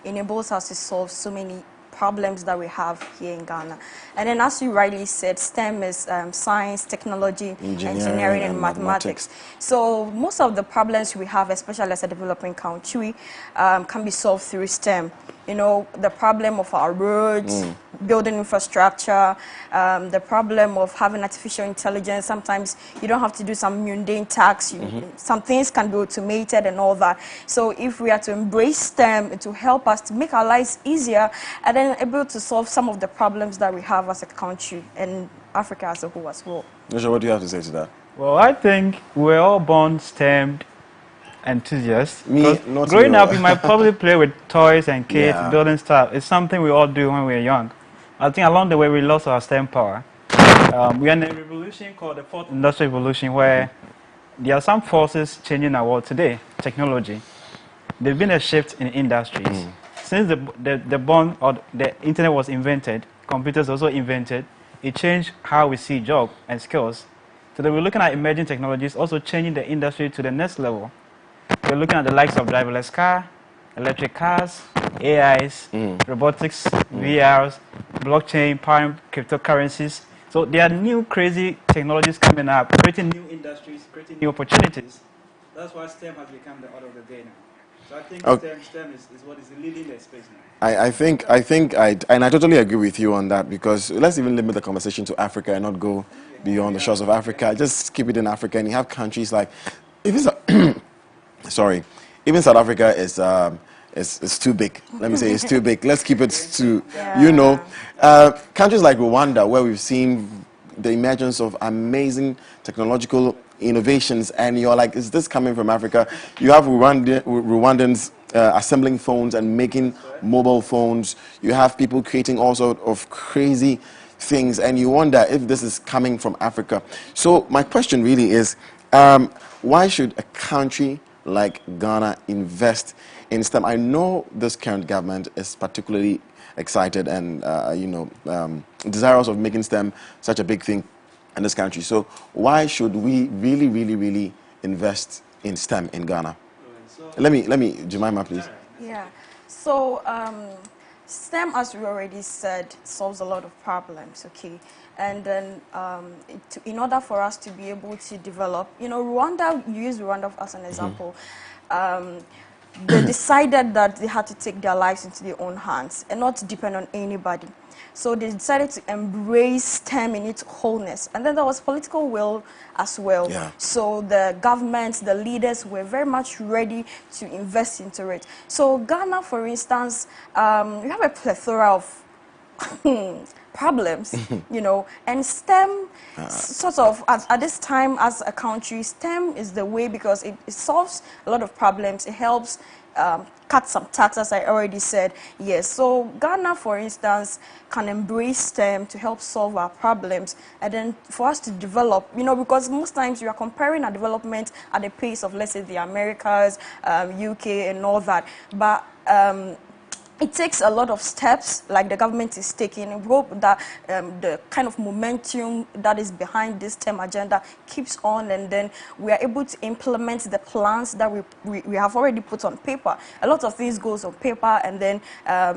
enables us to solve so many problems that we have here in Ghana. And then, as you rightly said, STEM is science, technology, engineering and mathematics. So most of the problems we have, especially as a developing country, can be solved through STEM. You know, the problem of our roads, building infrastructure, the problem of having artificial intelligence. Sometimes you don't have to do some mundane tasks. Some things can be automated and all that. So if we are to embrace STEM, it will help us to make our lives easier and then able to solve some of the problems that we have as a country and Africa as a whole as well. Joshua, what do you have to say to that? Well, I think we're all born STEM enthusiasts. Me, not growing me. up, you might probably play with toys and kits, Yeah. building stuff. It's something we all do when we're young. I think along the way, we lost our STEM power. We are in a revolution called the Fourth Industrial Revolution, where there are some forces changing our world today. Technology. There's been a shift in industries. Since the internet was invented, computers also invented, it changed how we see jobs and skills. So then we're looking at emerging technologies also changing the industry to the next level. We're looking at the likes of driverless car, electric cars, AIs, robotics, VRs, blockchain, powering cryptocurrencies. So there are new crazy technologies coming up, creating new industries, creating new opportunities. That's why STEM has become the order of the day now. So I think STEM is what is leading the space now. I totally agree with you on that, because let's even limit the conversation to Africa and not go beyond the shores of Africa. Just keep it in Africa, and you have countries like, even South Africa is too big. Let me say it's too big. Let's keep it to, countries like Rwanda, where we've seen the emergence of amazing technological innovations, and you're like, is this coming from Africa? You have Rwandans assembling phones and making mobile phones. You have people creating all sorts of crazy things, and you wonder if this is coming from Africa. So my question really is, why should a country like Ghana invest in STEM? I know this current government is particularly excited and desirous of making STEM such a big thing in this country. So why should we really invest in STEM in Ghana? Let me, Jemima, please. Yeah. So STEM, as we already said, solves a lot of problems. Okay. And then in order for us to be able to develop, Rwanda, you use Rwanda as an example. They decided that they had to take their lives into their own hands and not depend on anybody. So they decided to embrace STEM in its wholeness. And then there was political will as well. Yeah. So the government, the leaders were very much ready to invest into it. So Ghana, for instance, we have a plethora of problems, and STEM sort of, at this time as a country, STEM is the way, because it solves a lot of problems. It helps cut some tax, as I already said. Yes, so Ghana, for instance, can embrace STEM to help solve our problems, and then for us to develop, because most times we are comparing our development at the pace of, let's say, the Americas, UK, and all that, but it takes a lot of steps, like the government is taking. We hope that the kind of momentum that is behind this STEM agenda keeps on, and then we are able to implement the plans that we have already put on paper. A lot of things goes on paper, and then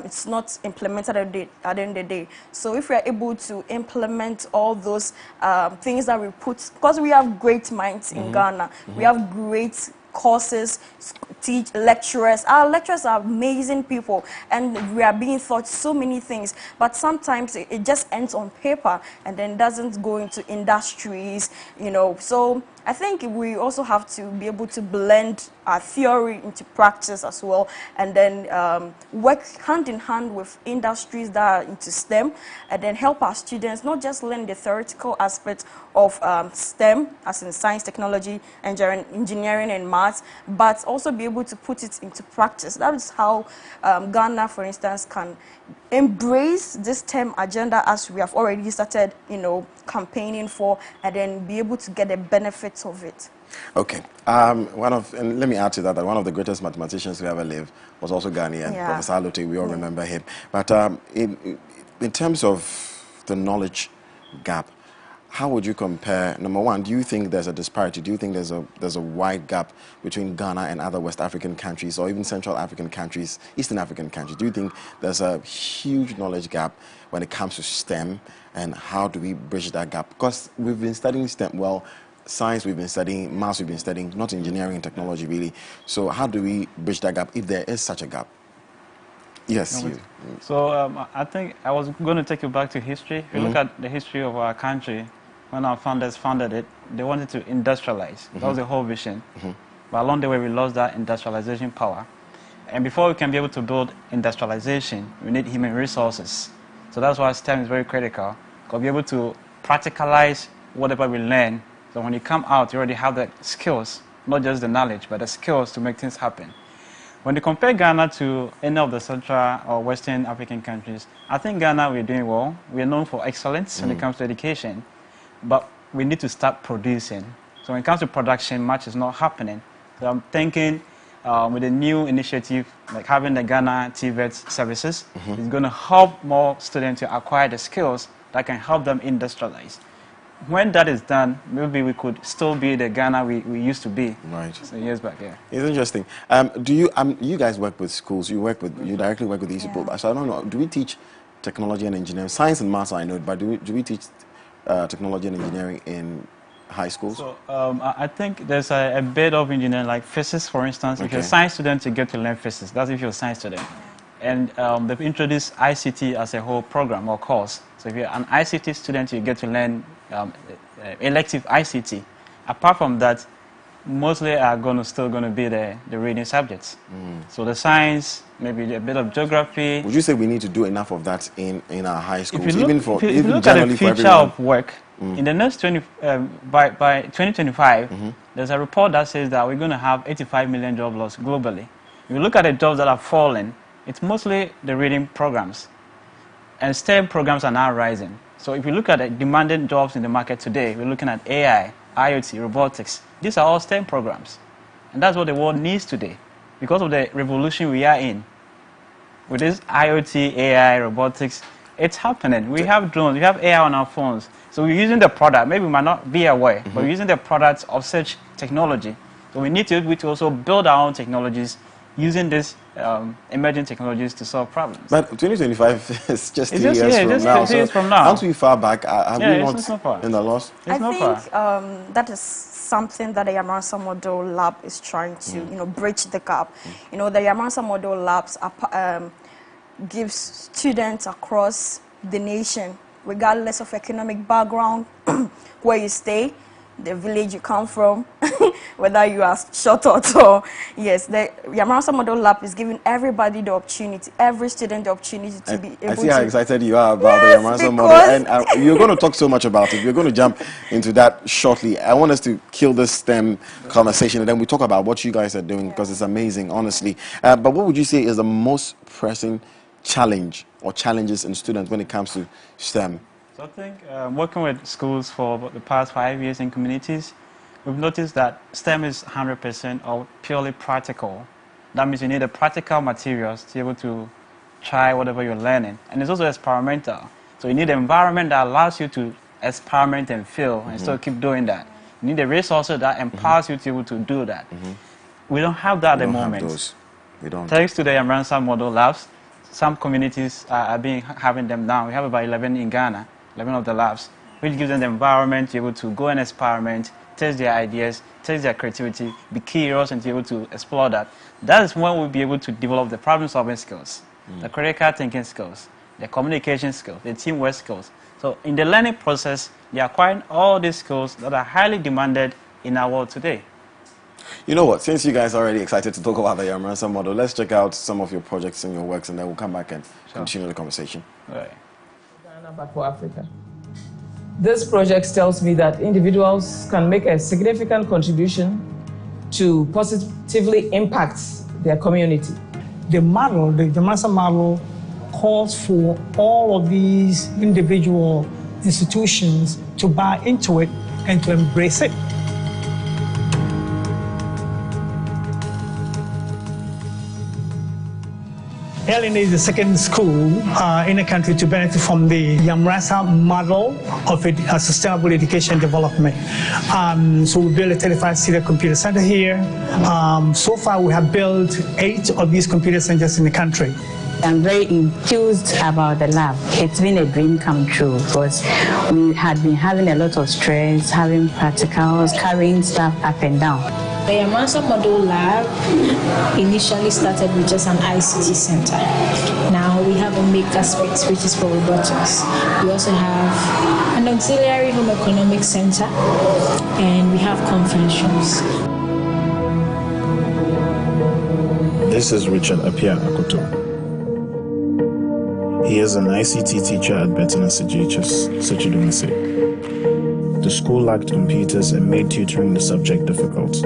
it's not implemented at the end of the day. So if we are able to implement all those things that we put, because we have great minds in Ghana, we have great courses, lecturers. Our lecturers are amazing people, and we are being taught so many things, but sometimes it just ends on paper and then doesn't go into industries, So I think we also have to be able to blend our theory into practice as well, and then work hand in hand with industries that are into STEM, and then help our students not just learn the theoretical aspects of STEM, as in science, technology, engineering, and maths, but also be able to put it into practice. That is how Ghana, for instance, can embrace this STEM agenda, as we have already started, campaigning for, and then be able to get the benefits of it. Okay. And let me add to that, one of the greatest mathematicians who ever lived was also Ghanaian, Professor Alote. We all remember him. But in terms of the knowledge gap, how would you compare? Number one, do you think there's a disparity? Do you think there's a wide gap between Ghana and other West African countries, or even Central African countries, Eastern African countries? Do you think there's a huge knowledge gap when it comes to STEM, and how do we bridge that gap? Because we've been studying STEM, science we've been studying, maths we've been studying, not engineering and technology really. So how do we bridge that gap if there is such a gap? Yes. So I think I was going to take you back to history. If you look at the history of our country, when our founders founded it, they wanted to industrialize. That was the whole vision. But along the way, we lost that industrialization power. And before we can be able to build industrialization, we need human resources. So that's why STEM is very critical. Because we're able to practicalize whatever we learn. So when you come out, you already have the skills, not just the knowledge, but the skills to make things happen. When you compare Ghana to any of the Central or Western African countries, I think Ghana, we're doing well. We're known for excellence when it comes to education. But we need to start producing. So when it comes to production, much is not happening. So I'm thinking with a new initiative, like having the Ghana TVET services, it's going to help more students to acquire the skills that can help them industrialize. When that is done, maybe we could still be the Ghana we used to be. Right. So years back, yeah. It's interesting. Do you guys work with schools? You directly work with these people. So I don't know. Do we teach technology and engineering? Science and maths, I know, but do we teach technology and engineering in high schools? So I think there's a bit of engineering, like physics, for instance. If you're a science student, you get to learn physics. That's if you're a science student. And they've introduced ICT as a whole program or course. So if you're an ICT student, you get to learn elective ICT. Apart from that, mostly are still going to be the reading subjects. So the science, maybe a bit of geography. Would you say we need to do enough of that in our high schools? If you look at the future of work, in the next by 2025, there's a report that says that we're going to have 85 million job loss globally. If you look at the jobs that are falling, it's mostly the reading programs. And STEM programs are now rising. So if you look at the demanded jobs in the market today, we're looking at AI, IoT, robotics. These are all STEM programs. And that's what the world needs today. Because of the revolution we are in. With this IoT, AI, robotics, it's happening. We have drones, we have AI on our phones. So we're using the product. Maybe we might not be aware, but we're using the products of such technology. So we need to also build our own technologies using these emerging technologies to solve problems. But 2025 is just 3 years from now. Aren't we far back? Have we not in the loss? I think that is something that the Yamansa Model Lab is trying to, bridge the gap. The Yamansa Model Labs gives students across the nation, regardless of economic background, where you stay, the village you come from, whether you are short or tall. Yes, the Yamansa Model Lab is giving everybody the opportunity, every student the opportunity to be able to... I see how excited you are about the Yamansa Model, and you're going to talk so much about it. We're going to jump into that shortly. I want us to kill this STEM conversation, and then we talk about what you guys are doing, because it's amazing, honestly. But what would you say is the most pressing challenge or challenges in students when it comes to STEM? So I think working with schools for the past 5 years in communities, we've noticed that STEM is 100% or purely practical. That means you need the practical materials to be able to try whatever you're learning. And it's also experimental. So you need an environment that allows you to experiment and fail and still keep doing that. You need the resources that empowers you to be able to do that. We don't have that at the moment. We don't. Thanks to the Yamansa Model Labs, some communities are having them now. We have about 11 in Ghana. 11 of the labs, which gives them the environment to be able to go and experiment, test their ideas, test their creativity, be curious and to be able to explore that. That is when we'll be able to develop the problem-solving skills, the critical thinking skills, the communication skills, the teamwork skills. So in the learning process, they're acquiring all these skills that are highly demanded in our world today. You know what, since you guys are already excited to talk about the Yamansa Model, let's check out some of your projects and your works, and then we'll come back and continue the conversation. Right. But for Africa. This project tells me that individuals can make a significant contribution to positively impact their community. The model, the Yamansa model, calls for all of these individual institutions to buy into it and to embrace it. LNA is the second school in the country to benefit from the Yamansa model of sustainable education development. So we built a 35-seater computer center here. So far we have built 8 of these computer centers in the country. I'm very enthused about the lab. It's been a dream come true because we had been having a lot of stress, having practicals, carrying stuff up and down. The Yamansa Model Lab initially started with just an ICT center. Now we have a makerspace, which is for robotics. We also have an auxiliary home economics center, and we have conference rooms. This is Richard Apia Akoto. He is an ICT teacher at Betina CGHS, Sochidumase. The school lacked computers and made tutoring the subject difficult.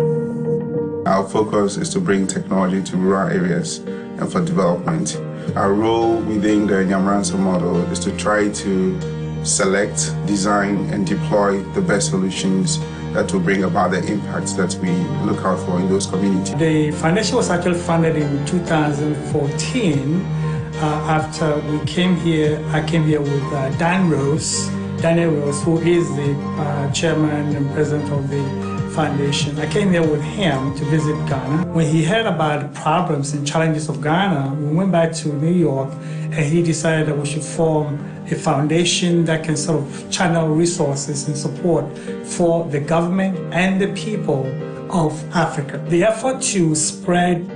Our focus is to bring technology to rural areas and for development. Our role within the Nyamransa model is to try to select, design, and deploy the best solutions that will bring about the impacts that we look out for in those communities. The foundation was actually founded in 2014. After we came here, I came here with Daniel Rose, who is the chairman and president of the foundation. I came here with him to visit Ghana. When he heard about the problems and challenges of Ghana, we went back to New York, and he decided that we should form a foundation that can sort of channel resources and support for the government and the people of Africa. The effort to spread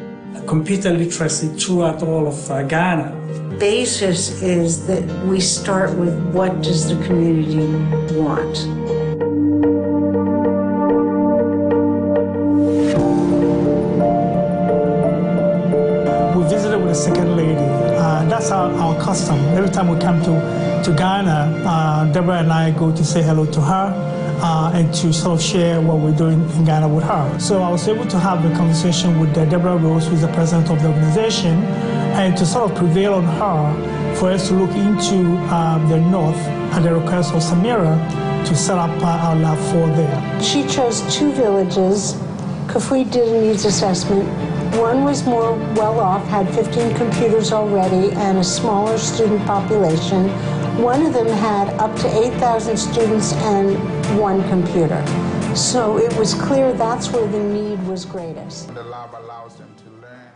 computer literacy throughout all of Ghana. Basis is that we start with what does the community want. We visited with the second lady. That's our custom. Every time we come to Ghana, Deborah and I go to say hello to her and to sort of share what we're doing in Ghana with her. So I was able to have a conversation with Deborah Rose, who's the president of the organization, and to sort of prevail on her for us to look into the north at the request of Samira to set up our lab for there. She chose 2 villages. Kafui did a needs assessment. One was more well off, had 15 computers already and a smaller student population. One of them had up to 8,000 students and 1 computer. So it was clear that's where the need was greatest. The lab allows them to learn.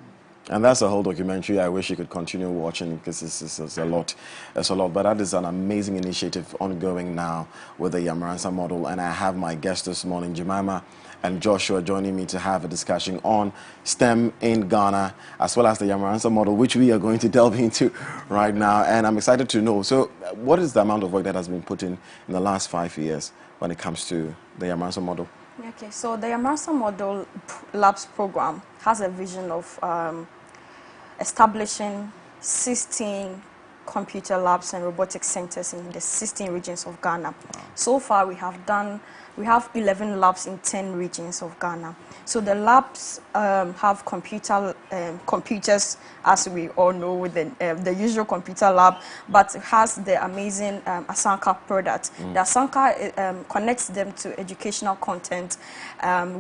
And that's a whole documentary. I wish you could continue watching because this is a lot. It's a lot. But that is an amazing initiative ongoing now with the Yamaransa model. And I have my guests this morning, Jemima and Joshua, joining me to have a discussion on STEM in Ghana, as well as the Yamaransa model, which we are going to delve into right now. And I'm excited to know, so what is the amount of work that has been put in the last 5 years when it comes to the Yamaransa model? Okay, so the Yamaransa model labs program has a vision of establishing 16 computer labs and robotics centers in the 16 regions of Ghana. Wow. So far, we have 11 labs in 10 regions of Ghana. So the labs have computers, as we all know, with the usual computer lab, but it has the amazing Asanka product. The Asanka connects them to educational content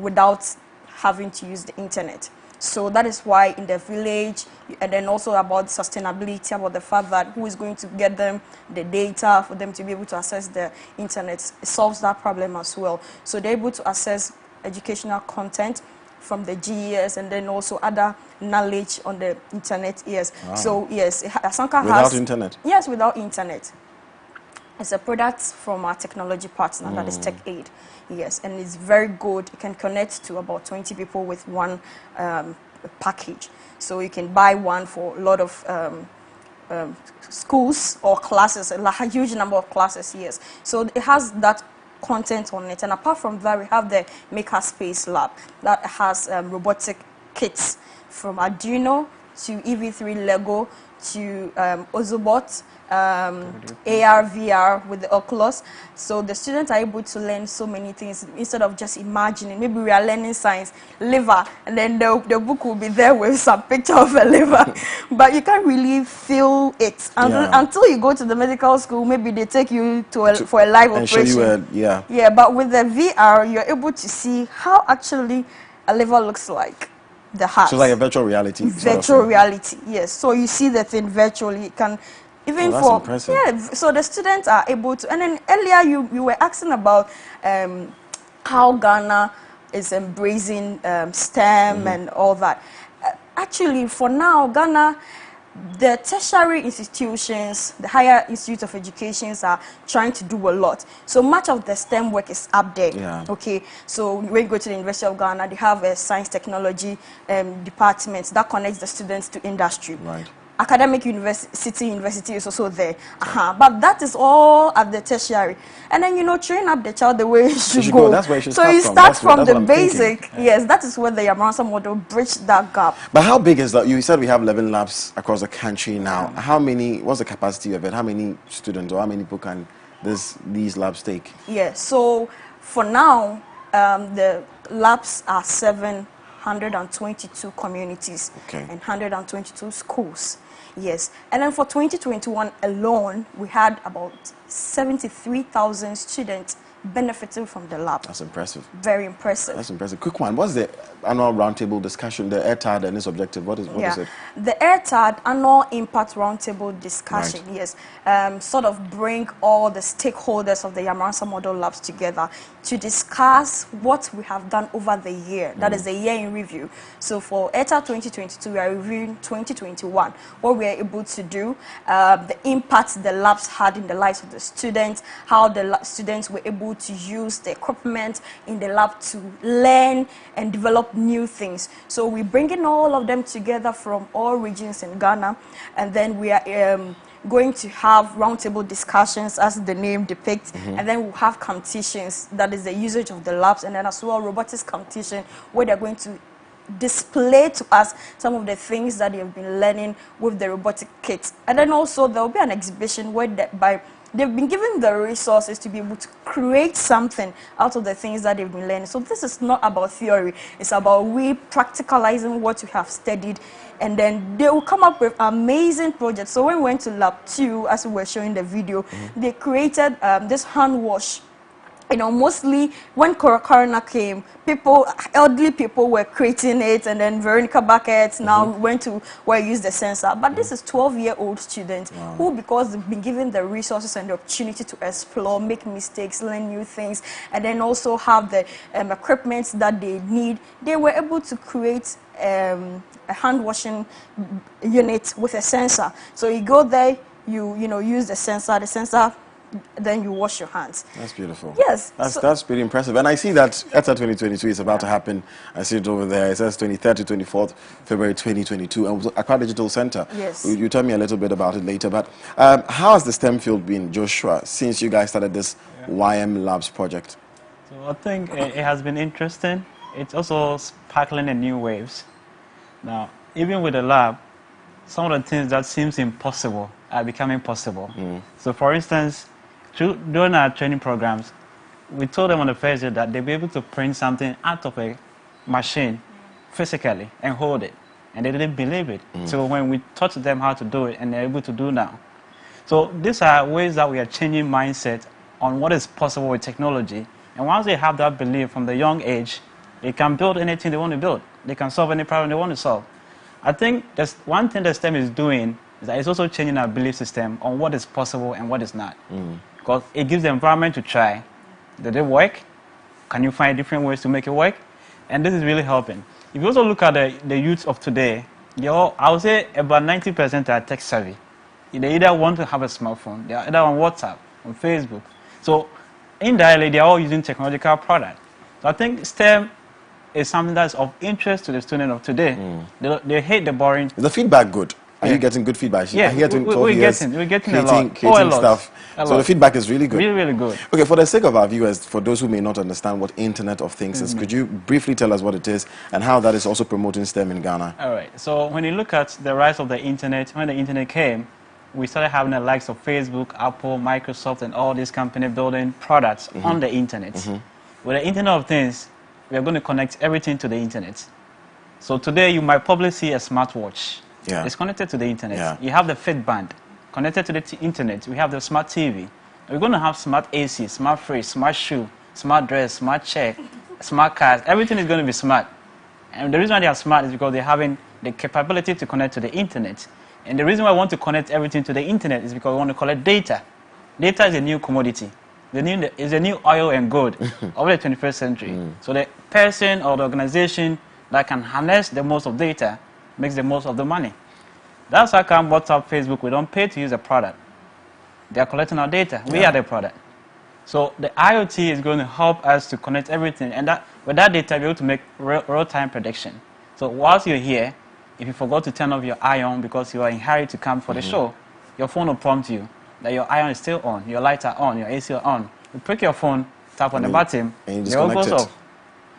without having to use the internet. So that is why in the village, and then also about sustainability, about the fact that who is going to get them the data for them to be able to access the internet, it solves that problem as well. So they're able to access educational content from the GES and then also other knowledge on the internet. Yes. Wow. So yes, Asanka without internet. Yes, without internet. It's a product from our technology partner that is TechAid. Yes, and it's very good. You can connect to about 20 people with one package. So you can buy one for a lot of schools or classes, a huge number of classes, yes. So it has that content on it. And apart from that, we have the Makerspace Lab that has robotic kits from Arduino to EV3 Lego to Ozobot, AR, VR with the Oculus. So the students are able to learn so many things instead of just imagining. Maybe we are learning science, liver, and then the book will be there with some picture of a liver. But you can't really feel it until you go to the medical school. Maybe they take you for a live operation. Show you yeah, but with the VR, you're able to see how actually a liver looks like. The heart. So like a virtual reality. Virtual reality, yes. So you see the thing virtually. You can even that's impressive. So the students are able to. And then earlier you were asking about how Ghana is embracing STEM and all that. Actually, for now, Ghana, the tertiary institutions, the higher institutes of education are trying to do a lot. So much of the STEM work is up there. Yeah. Okay. So when you go to the University of Ghana, they have a science technology department that connects the students to industry. Right. Academic university is also there. But that is all at the tertiary. And then, you know, train up the child the way it should go. That's where you should so start you from. start That's from what the I'm basic. thinking. Yes, that is where the Yamransa model bridged that gap. But how big is that? You said we have 11 labs across the country now. How many, what's the capacity of it? How many students or how many people can these labs take? Yeah, so for now, the labs are 722 communities and 122 schools. Yes, and then for 2021 alone, we had about 73,000 students benefiting from the lab. That's impressive. Very impressive. That's impressive. Quick one. What's the annual roundtable discussion, the AirTAD and its objective? What is it? The AirTAD, Annual Impact Roundtable Discussion, yes, sort of bring all the stakeholders of the Yamransa Model Labs together to discuss what we have done over the year. That is a year in review. So for AirTAD 2022, we are reviewing 2021, what we are able to do, the impact the labs had in the lives of the students, how the students were able to use the equipment in the lab to learn and develop new things. So we're bringing all of them together from all regions in Ghana, and then we are going to have roundtable discussions as the name depicts, and then we'll have competitions, that is the usage of the labs, and then as well robotics competition where they're going to display to us some of the things that they've been learning with the robotic kits. And then also there will be an exhibition where they've been given the resources to be able to create something out of the things that they've been learning. So this is not about theory. It's about we practicalizing what we have studied, and then they will come up with amazing projects. So when we went to Lab 2, as we were showing the video, they created this hand wash. You know, mostly when Corona came, elderly people were creating it, and then Veronica Buckets now went to where you use the sensor. But this is 12-year-old students who, because they've been given the resources and the opportunity to explore, make mistakes, learn new things, and then also have the equipment that they need, they were able to create a hand washing unit with a sensor. So you go there, you use the sensor, then you wash your hands. That's beautiful. Yes. That's pretty impressive. And I see that ETA 2022 is about to happen. I see it over there. It says 23rd to 24th February 2022. And Accra Digital Center. Yes. You tell me a little bit about it later. But how has the STEM field been, Joshua, since you guys started this YM Labs project? So I think it has been interesting. It's also sparkling in new waves. Now, even with the lab, some of the things that seems impossible are becoming possible. So for instance, during our training programs, we told them on the first day that they'll be able to print something out of a machine physically and hold it. And they didn't believe it. So when we taught them how to do it, and they're able to do now. So these are ways that we are changing mindset on what is possible with technology. And once they have that belief from the young age, they can build anything they want to build. They can solve any problem they want to solve. I think there's one thing that STEM is doing is that it's also changing our belief system on what is possible and what is not. Because it gives the environment to try. Did it work? Can you find different ways to make it work? And this is really helping. If you also look at the youth of today, I would say about 90% are tech savvy. They either want to have a smartphone, they are either on WhatsApp, on Facebook. So indirectly, they are all using technological products. So I think STEM is something that's of interest to the student of today. They hate the boring. Is the feedback good? Are you getting good feedback? Yeah, we're getting a lot. Creating stuff. So the feedback is really good. Really, really good. Okay, for the sake of our viewers, for those who may not understand what Internet of Things is, could you briefly tell us what it is and how that is also promoting STEM in Ghana? All right. So when you look at the rise of the Internet, when the Internet came, we started having the likes of Facebook, Apple, Microsoft, and all these companies building products on the Internet. With the Internet of Things, we are going to connect everything to the Internet. So today, you might probably see a smartwatch. It's connected to the Internet. You have the Fitband connected to the Internet. We have the smart TV. We're going to have smart AC, smart fridge, smart shoe, smart dress, smart chair, smart cars. Everything is going to be smart. And the reason why they are smart is because they're having the capability to connect to the Internet. And the reason why I want to connect everything to the Internet is because we want to collect data. Data is a new commodity. It's a new oil and gold of the 21st century. So the person or the organization that can harness the most of data makes the most of the money. That's how come WhatsApp, Facebook, we don't pay to use the product. They are collecting our data. We are the product. So the IoT is going to help us to connect everything, and with that data, we're able to make real-time prediction. So whilst you're here, if you forgot to turn off your iron because you are in a hurry to come for the show, your phone will prompt you that your iron is still on, your lights are on, your AC are on. You pick your phone, tap on the button, and it all goes off.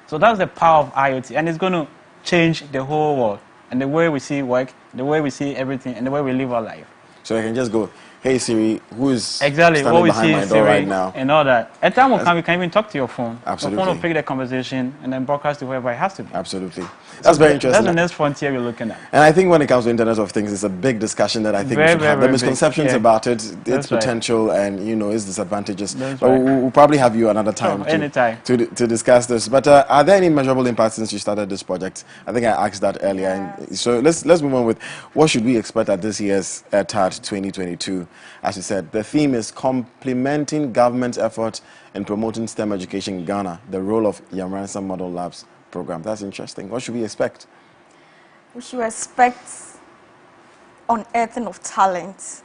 So that's the power of IoT, and it's going to change the whole world, and the way we see work, the way we see everything, and the way we live our life. So I can just go, hey Siri, who is standing behind my door right now? And all that. At time will come, you can even talk to your phone. Absolutely. Your phone will pick the conversation and then broadcast to whoever it has to be. Absolutely. That's very interesting. That's the next frontier we're looking at. And I think when it comes to Internet of Things, it's a big discussion that I think we should have. The misconceptions about it, its potential, and its disadvantages. But we'll probably have you another time to discuss this. But are there any measurable impacts since you started this project? I think I asked that earlier. And so let's move on with what should we expect at this year's TAD 2022. As you said, the theme is complementing government's effort in promoting STEM education in Ghana, the role of Yamransa Model Labs program. That's interesting. What should we expect? We should expect unearthing of talent.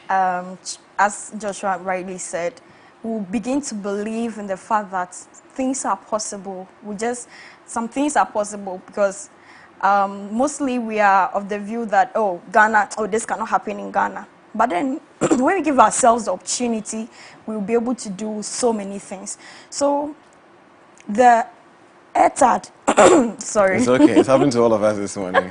As Joshua rightly said, we'll begin to believe in the fact that things are possible. Some things are possible because mostly we are of the view that, Ghana, this cannot happen in Ghana. But then when we give ourselves the opportunity, we'll be able to do so many things. So the ETAD, sorry. It's okay. It's happening to all of us this morning.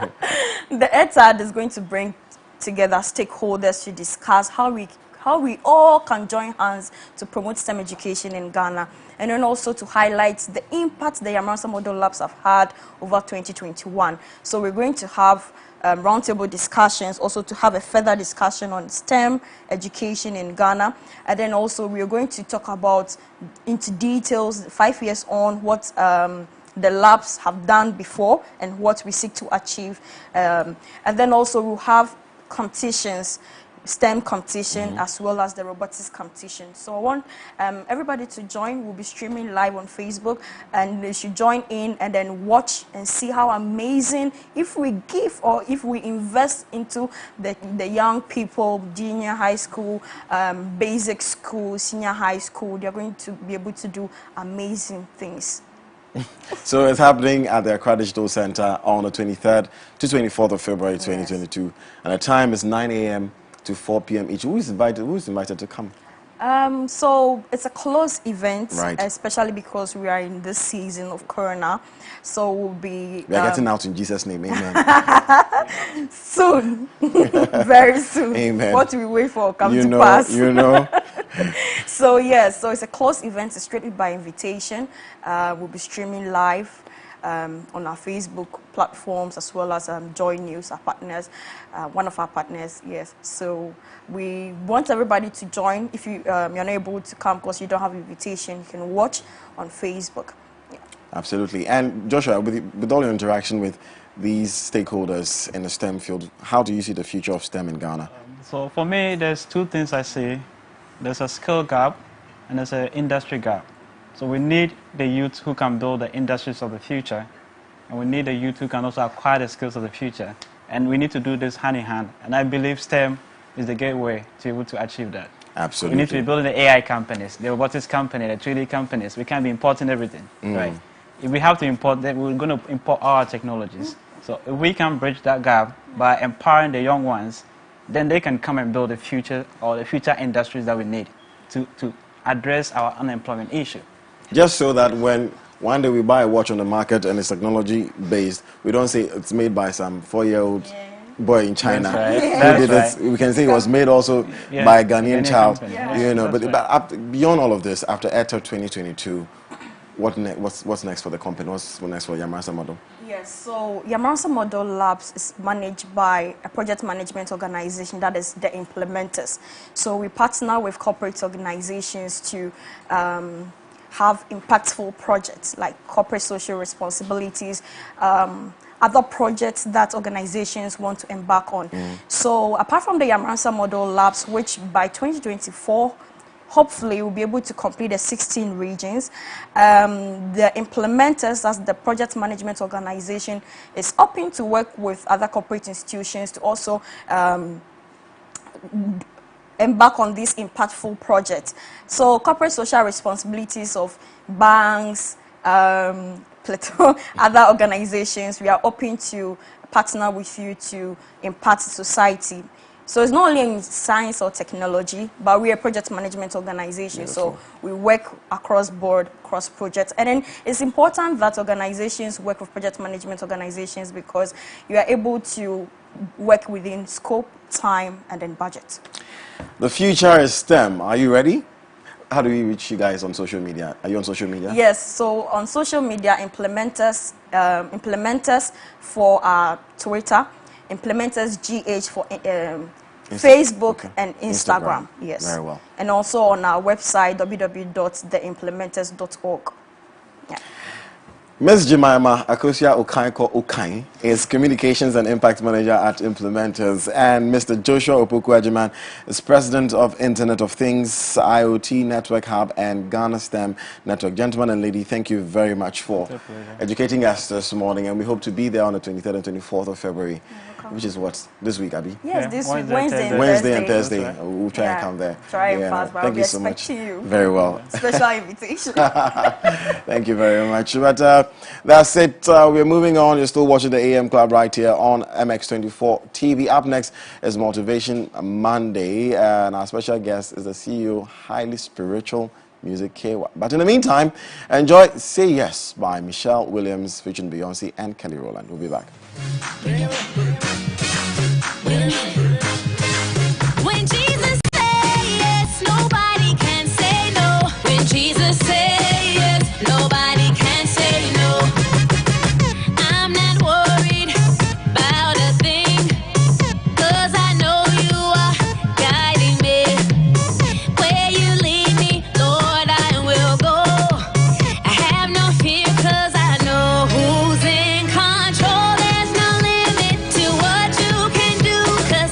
The ETAD is going to bring together stakeholders to discuss how we all can join hands to promote STEM education in Ghana, and then also to highlight the impact the Yamransa Model Labs have had over 2021. So we're going to have roundtable discussions, also to have a further discussion on STEM education in Ghana. And then also we are going to talk about into details, 5 years on, what the labs have done before and what we seek to achieve. And then also we'll have competitions, STEM competition as well as the robotics competition. So I want everybody to join. We'll be streaming live on Facebook, and they should join in and then watch and see how amazing, if we give or if we invest into the young people, junior high school, basic school, senior high school, they're going to be able to do amazing things. So it's happening at the Accra Digital Center on the 23rd to 24th of February 2022, and the time is 9 a.m. to 4 p.m. each. Who is invited to come? So it's a closed event, right, especially because we are in this season of Corona. So we'll be... We are getting out in Jesus' name, amen. Soon. Very soon. Amen. What we wait for come to pass. You know. So yes, so it's a closed event. It's strictly by invitation. We'll be streaming live on our Facebook platforms, as well as Joy News, our partners, one of our partners, yes. So we want everybody to join. If you're not able to come because you don't have invitation, you can watch on Facebook. Yeah. Absolutely. And Joshua, with all your interaction with these stakeholders in the STEM field, how do you see the future of STEM in Ghana? So for me, there's two things I see. There's a skill gap and there's an industry gap. So we need the youth who can build the industries of the future, and we need the youth who can also acquire the skills of the future. And we need to do this hand in hand. And I believe STEM is the gateway to be able to achieve that. Absolutely. We need to be building the AI companies, the robotics company, the 3D companies. We can't be importing everything, right? If we have to import, then we're going to import our technologies. So if we can bridge that gap by empowering the young ones, then they can come and build the future or the future industries that we need to address our unemployment issue. Just so that when one day we buy a watch on the market and it's technology based, we don't say it's made by some 4-year-old boy in China. That's right. We can say it was made also by a Ghanaian child. You know, but beyond all of this, after ETAD 2022, what's next for the company? What's next for Yamransa Model? Yes, so Yamransa Model Labs is managed by a project management organization that is the implementers. So we partner with corporate organizations to have impactful projects like corporate social responsibilities, other projects that organizations want to embark on. So apart from the Yamransa Model Labs, which by 2024 hopefully we'll be able to complete the 16 regions. The implementers, as the project management organization, is hoping to work with other corporate institutions to also embark on this impactful project. So corporate social responsibilities of banks, other organizations, we are hoping to partner with you to impact society. So it's not only in science or technology, but we are a project management organization. So we work across board, across projects. And then it's important that organizations work with project management organizations because you are able to work within scope, time, and then budget. The future is STEM. Are you ready? How do we reach you guys on social media? Are you on social media? Yes, so on social media, implementers for Twitter, implementers GH for Facebook and Instagram. Yes. Very well. And also on our website, www.theimplementers.org. Yeah. Ms. Jemima Akosia Okain is Communications and Impact Manager at Implementers, and Mr. Joshua Opoku-Ajiman is President of Internet of Things, IoT Network Hub, and Ghana STEM Network. Gentlemen and lady, thank you very much for educating us this morning, and we hope to be there on the 23rd and 24th of February, which is what, this week, Abby? Yes, this week, Wednesday and Thursday. We'll try and come there. Try and pass, but thank you so much. Very well. Special invitation. Thank you very much. But that's it. We're moving on. You're still watching the AM Club right here on MX24 TV. Up next is Motivation Monday, and our special guest is the CEO, Highly Spiritual Music KY. But in the meantime, enjoy Say Yes by Michelle Williams featuring Beyonce and Kelly Rowland. We'll be back. When Jesus says yes, nobody can say no. When Jesus says yes, nobody can say no. I'm not worried about a thing, 'cause I know you are guiding me. Where you lead me, Lord, I will go. I have no fear, 'cause I know who's in control. There's no limit to what you can do, 'cause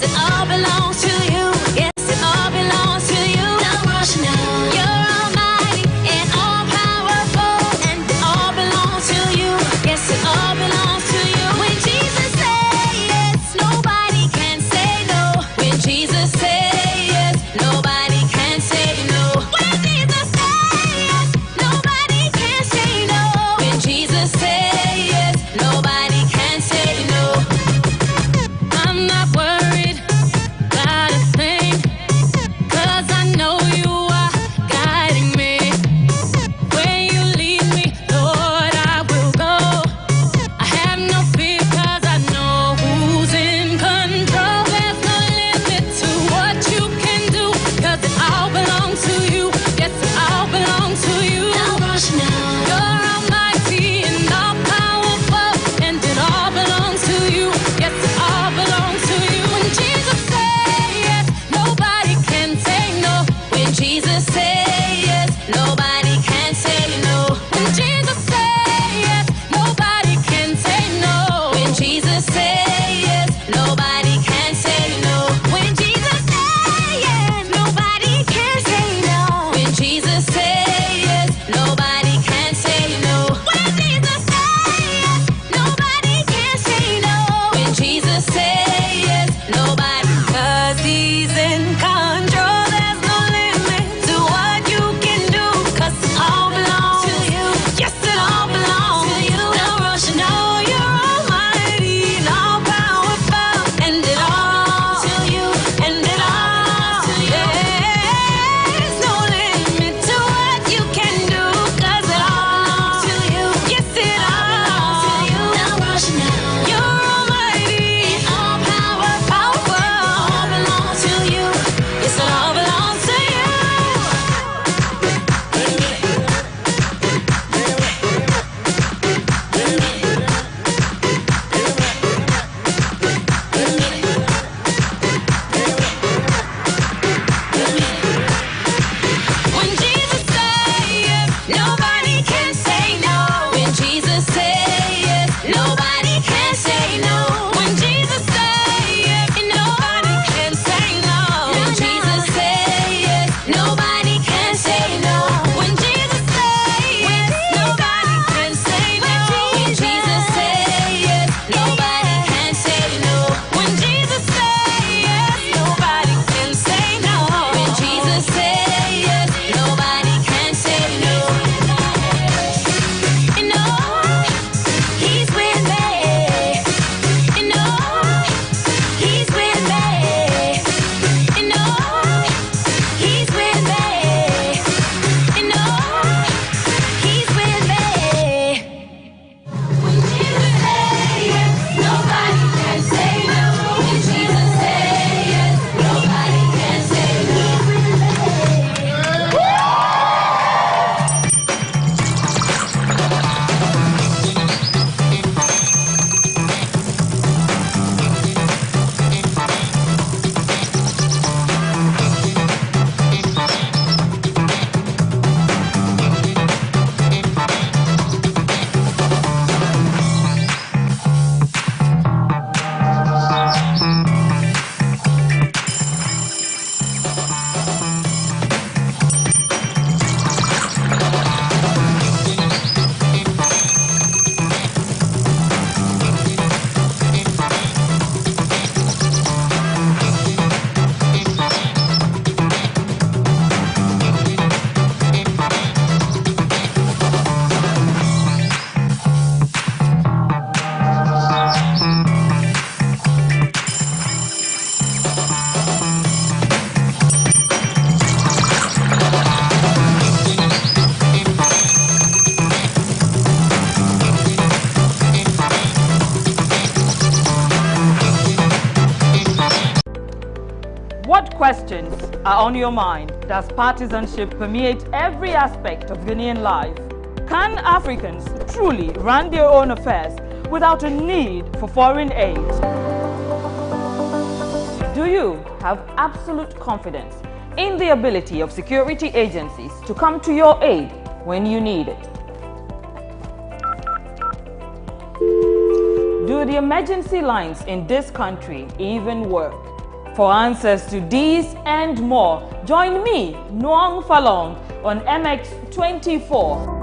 What questions are on your mind? Does partisanship permeate every aspect of Ghanaian life? Can Africans truly run their own affairs without a need for foreign aid? Do you have absolute confidence in the ability of security agencies to come to your aid when you need it? Do the emergency lines in this country even work? For answers to these and more, join me, Noang Falong, on MX24.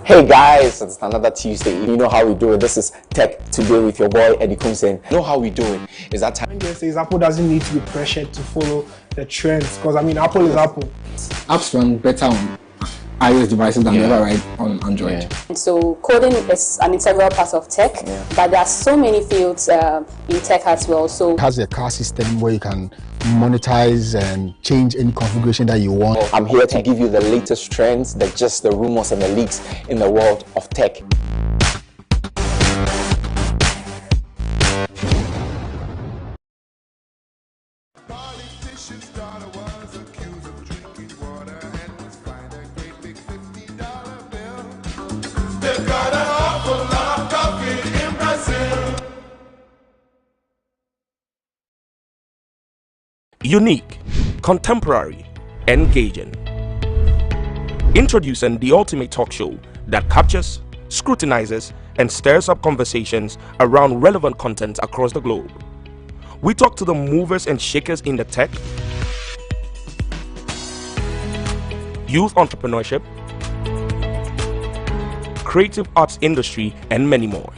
Hey guys, it's another Tuesday. You know how we do it. This is Tech Today with your boy Eddie Kunsen. You know how we do it. Is that time? Says Apple doesn't need to be pressured to follow the trends, because I mean Apple is Apple. Apps run better on iOS devices than they ever run on Android. So coding is an integral part of tech, but there are so many fields in tech as well. So it has a car system where you can monetize and change any configuration that you want. I'm here to give you the latest trends, the rumors and the leaks in the world of tech. Unique, contemporary, engaging. Introducing the ultimate talk show that captures, scrutinizes, and stirs up conversations around relevant content across the globe. We talk to the movers and shakers in the tech, youth entrepreneurship, creative arts industry, and many more.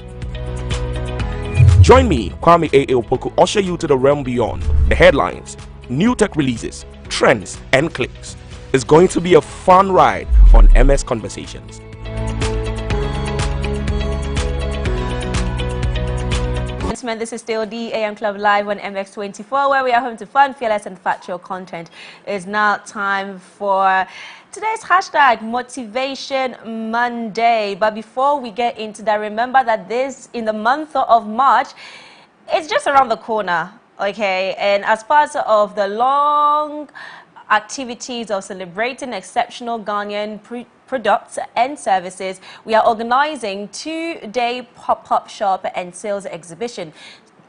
Join me, Kwame A. Opoku, usher you to the realm beyond the headlines, new tech releases, trends, and clicks. It's going to be a fun ride on MS Conversations. This is still the AM Club Live on MX24, where we are home to fun, fearless, and factual content. It's now time for today's hashtag Motivation Monday. But before we get into that, remember that this, in the month of March, it's just around the corner, okay? And as part of the long activities of celebrating exceptional Ghanaian products and services, we are organizing 2-day pop-up shop and sales exhibition,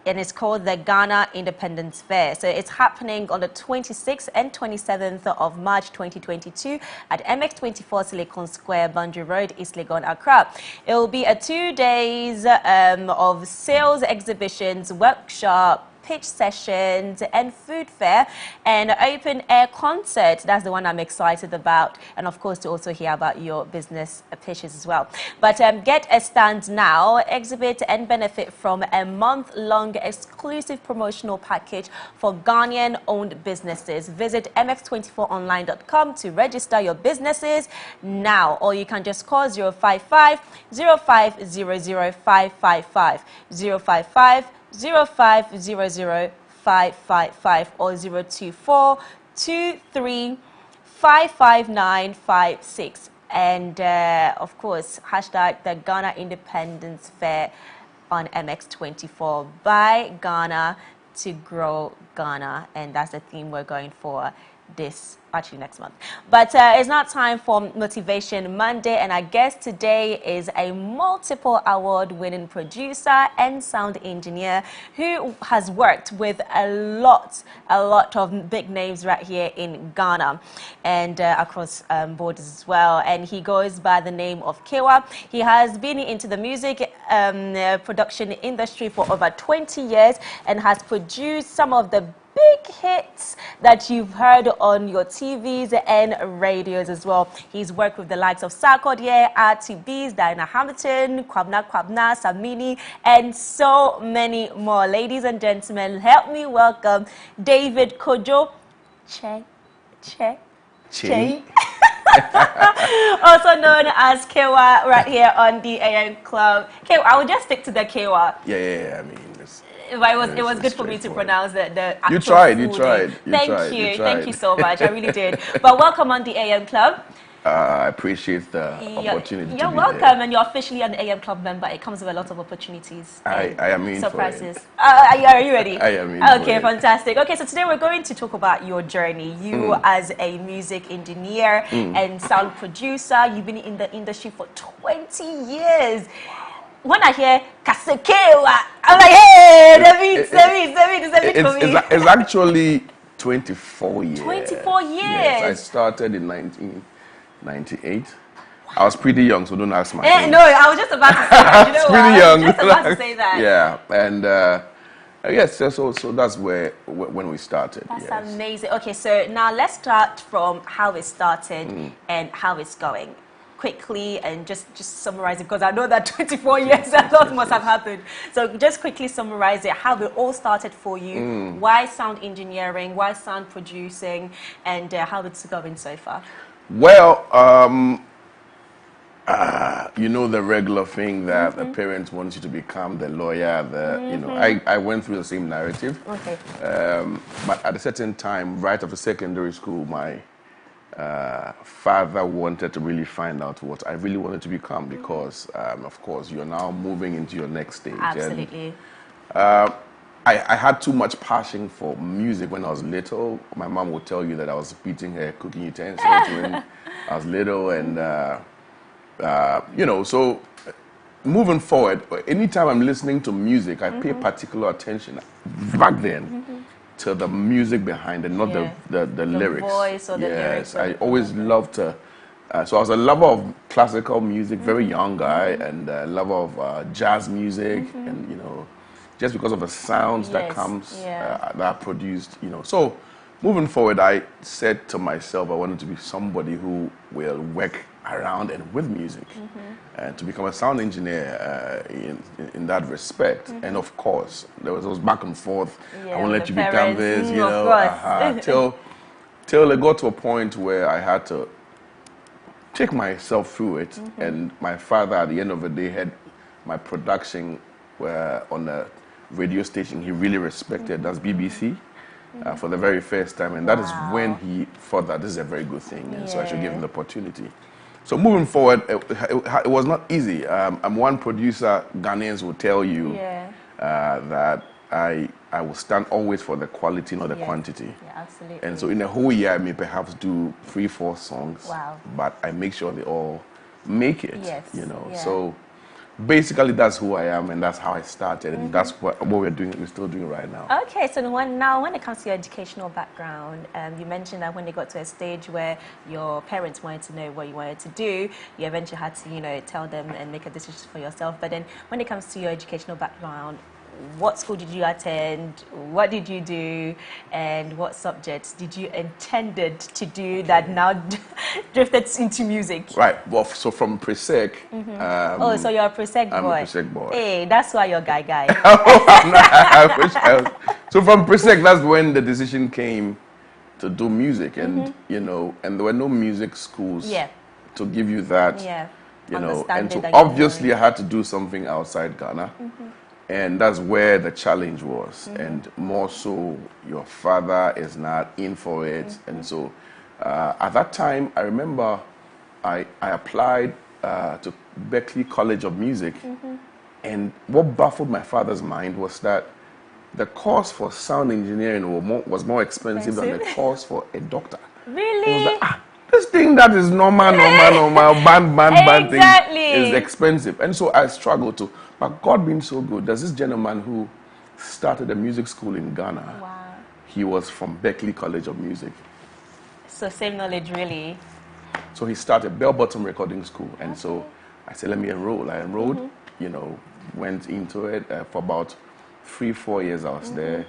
and it's called the Ghana Independence Fair. So it's happening on the 26th and 27th of March 2022 at MX24 Silicon Square, Boundary Road, East Legon, Accra. It will be a 2 days of sales exhibitions, workshop, pitch sessions, and food fair, and open air concert. That's the one I'm excited about, and of course to also hear about your business pitches as well. But get a stand now, exhibit and benefit from a month-long exclusive promotional package for Ghanaian owned businesses. Visit mx24online.com to register your businesses now, or you can just call 055 0500 555 055 0500 555 or 024 23 559 56. And of course, hashtag the Ghana Independence Fair on MX24. Buy Ghana to grow Ghana. And that's the theme we're going for this, actually next month. But it's not time for Motivation Monday, and our guest today is a multiple award-winning producer and sound engineer who has worked with a lot of big names right here in Ghana and across borders as well. And he goes by the name of Kewa. He has been into the music production industry for over 20 years and has produced some of the big hits that you've heard on your TVs and radios as well. He's worked with the likes of Sarkodie, RTBs, Diana Hamilton, Kwabna, Samini, and so many more. Ladies and gentlemen, help me welcome David Kojo. Che. Also known as Kewa right here on the AM Club. Kewa, I will just stick to the Kewa. Yeah, I mean, it was good for me to pronounce the actual You tried. Thank you so much. I really did. But welcome on the AM Club. I appreciate the opportunity to You're be welcome, here. and you're officially an AM Club member. It comes with a lot of opportunities. I am in surprises. for it. Are you ready? I am in Okay, for it. fantastic. Okay, so today we're going to talk about your journey. You as a music engineer and sound producer, you've been in the industry for 20 years. When I hear Kasekewa, I'm like, hey, It's actually 24 years. 24 years. Yes, I started in 1998. I was pretty young, so don't ask my age. No, I was just about to say that. You know pretty what? young. I was just about to say that. Yeah, and yes, so that's when we started. That's yes. amazing. Okay, so now let's start from how it started and how it's going. Quickly and just summarize it, because I know that 24 years a lot must have happened. So just quickly summarize it, how it all started for you, why sound engineering, why sound producing, and how it's going so far. Well, you know the regular thing that the parents want you to become the lawyer. You know, I went through the same narrative. Okay. But at a certain time, right after secondary school, my father wanted to really find out what I really wanted to become, because, of course, you're now moving into your next stage. Absolutely. And, I had too much passion for music when I was little. My mom would tell you that I was beating her cooking utensils when I was little, and you know, so moving forward, anytime I'm listening to music, I pay particular attention back then to the music behind it, not the lyrics. Voice or the lyrics. Yes, I always loved to. So I was a lover of classical music, very young guy, and a lover of jazz music, and you know, just because of the sounds that comes that are produced, you know. So moving forward, I said to myself, I wanted to be somebody who will work around and with music, and to become a sound engineer in that respect. And of course, there was back and forth. I won't let you become this, you know, till it got to a point where I had to take myself through it. And my father, at the end of the day, had my production on a radio station he really respected. That's BBC. For the very first time, and that is when he thought that this is a very good thing, and so I should give him the opportunity. So moving forward, it was not easy. I'm one producer, Ghanaians will tell you that I will stand always for the quality, not the quantity. Yeah, absolutely. And so in a whole year, I may perhaps do 3-4 songs, but I make sure they all make it. Yes. You know, so basically that's who I am, and that's how I started, and that's what we're still doing right now. Okay, so when it comes to your educational background, you mentioned that when you got to a stage where your parents wanted to know what you wanted to do, you eventually had to, you know, tell them and make a decision for yourself. But then when it comes to your educational background, what school did you attend? What did you do? And what subjects did you intended to do that now drifted into music? Right. Well, so from pre-sec. Oh, so you're a pre-sec boy. I'm a pre-sec boy. Hey, that's why you're guy. I wish I was. So from pre-sec, that's when the decision came to do music, and you know, and there were no music schools to give you that. You know, and so obviously I had to do something outside Ghana. And that's where the challenge was. And more so, your father is not in for it. And so at that time, I remember I applied to Berkeley College of Music. And what baffled my father's mind was that the course for sound engineering was more expensive than the course for a doctor. Really? It was like, this thing that is normal, band thing is expensive. And so I struggled to. But God being so good, there's this gentleman who started a music school in Ghana. Wow. He was from Berkeley College of Music. So same knowledge, really. So he started Bell Bottom Recording School. And so I said, let me enroll. I enrolled, you know, went into it for about 3-4 years I was there.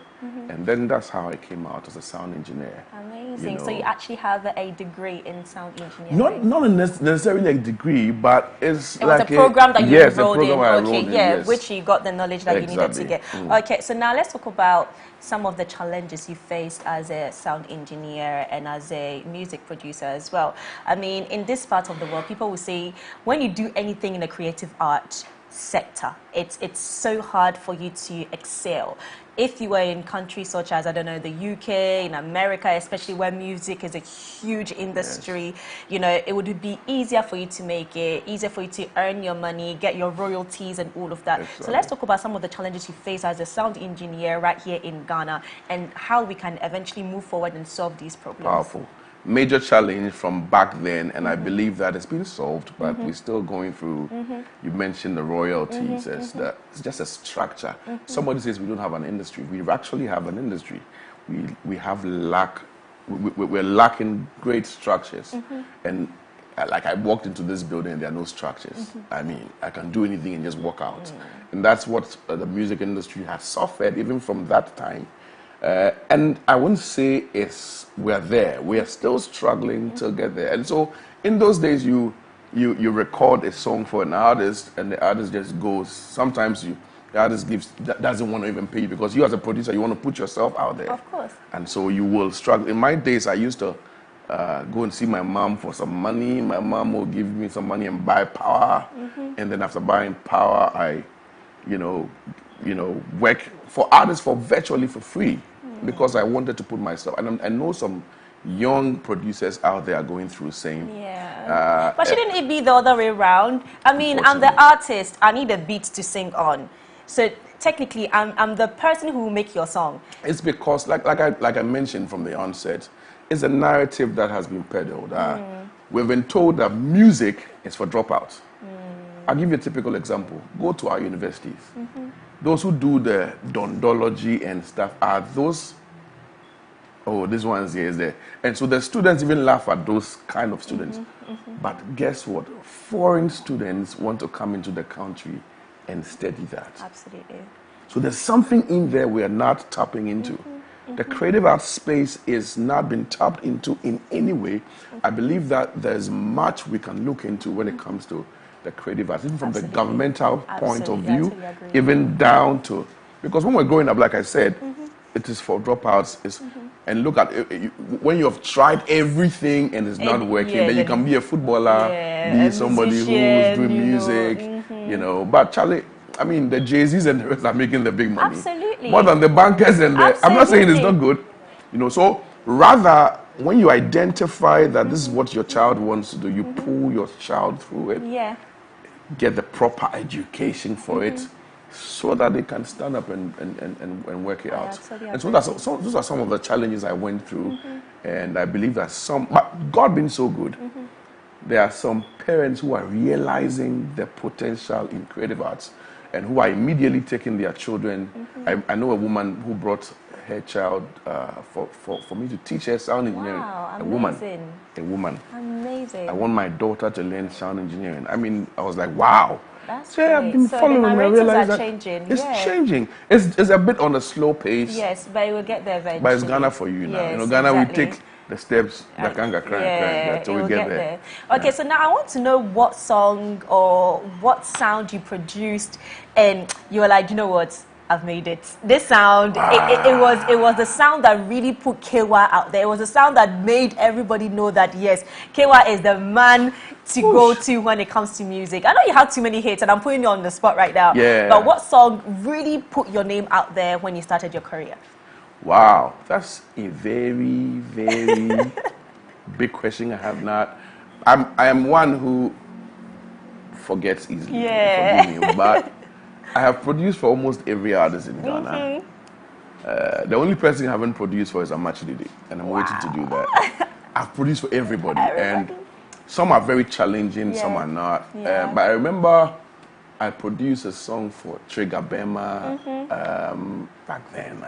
And then that's how I came out as a sound engineer. Amazing. You know. So you actually have a degree in sound engineering? Not necessarily a degree, but it's it like was a program that you enrolled in. Okay, yes. Which you got the knowledge that you needed to get. Okay, so now let's talk about some of the challenges you faced as a sound engineer and as a music producer as well. I mean, in this part of the world, people will say when you do anything in a creative art, sector. It's so hard for you to excel. If you were in countries such as, I don't know, the UK, in America, especially where music is a huge industry, you know, it would be easier for you to make it, easier for you to earn your money, get your royalties and all of that. So let's talk about some of the challenges you face as a sound engineer right here in Ghana and how we can eventually move forward and solve these problems. Powerful. Major challenge from back then, and I believe that it's been solved, but we're still going through, you mentioned the royalties, it's just a structure. Somebody says we don't have an industry. We actually have an industry. We're lacking great structures. And like I walked into this building and there are no structures. I mean, I can do anything and just walk out. And that's what the music industry has suffered even from that time. And I wouldn't say we're there. We are still struggling to get there. And so in those days, you record a song for an artist, and the artist just goes. Sometimes the artist doesn't want to even pay you because you as a producer, you want to put yourself out there. Of course. And so you will struggle. In my days, I used to go and see my mom for some money. My mom will give me some money and buy power. And then after buying power, I, work for artists virtually for free because I wanted to put myself. And I know some young producers out there are going through the same. Yeah. But shouldn't it be the other way around? I mean, I'm the artist. I need a beat to sing on. So technically, I'm the person who will make your song. It's because, like I mentioned from the onset, it's a narrative that has been peddled. We've been told that music is for dropouts. I'll give you a typical example. Go to our universities. Those who do the dondology and stuff are those, this one's here is there. And so the students even laugh at those kind of students. But guess what? Foreign students want to come into the country and study that. Absolutely. So there's something in there we are not tapping into. The creative arts space is not been tapped into in any way. I believe that there's much we can look into when it comes to the creative arts, even from the governmental point of view, even down to, because when we're growing up, like I said, it is for dropouts. And look at it, when you have tried everything and it's not working, then you can be a footballer, be somebody who's doing music, But Charlie, I mean, the Jay-Z's and the rest are making the big money. Absolutely. More than the bankers and the, I'm not saying it's not good, so rather, when you identify that this is what your child wants to do, you pull your child through it. Get the proper education for it so that they can stand up and work it out. And so those are some of the challenges I went through. And I believe that but God being so good, there are some parents who are realizing the potential in creative arts and who are immediately taking their children. I know a woman who brought her child for me to teach her sound engineering. Wow, a woman. Amazing. I want my daughter to learn sound engineering. I mean, I was like, wow. That's great. I've been following the and I narratives realized are that changing. It's changing. It's a bit on a slow pace. Yes, but it will get there eventually. But it's Ghana for you now. Yes, Ghana, exactly. we take the steps that can get crying till we get there. Okay, so now I want to know what song or what sound you produced and you were like, you know what? I've made it. This sound, it was the sound that really put Kewa out there. It was the sound that made everybody know that, yes, Kewa is the man to go to when it comes to music. I know you had too many hits, and I'm putting you on the spot right now. Yeah. But what song really put your name out there when you started your career? Wow, that's a very, very big question. I have not. I am one who forgets easily. Yeah. Forgive me, but I have produced for almost every artist in Ghana. The only person I haven't produced for is Amachididi, and I'm waiting to do that. I've produced for everybody, and some are very challenging, some are not. But I remember I produced a song for Trigger Bema. Back then,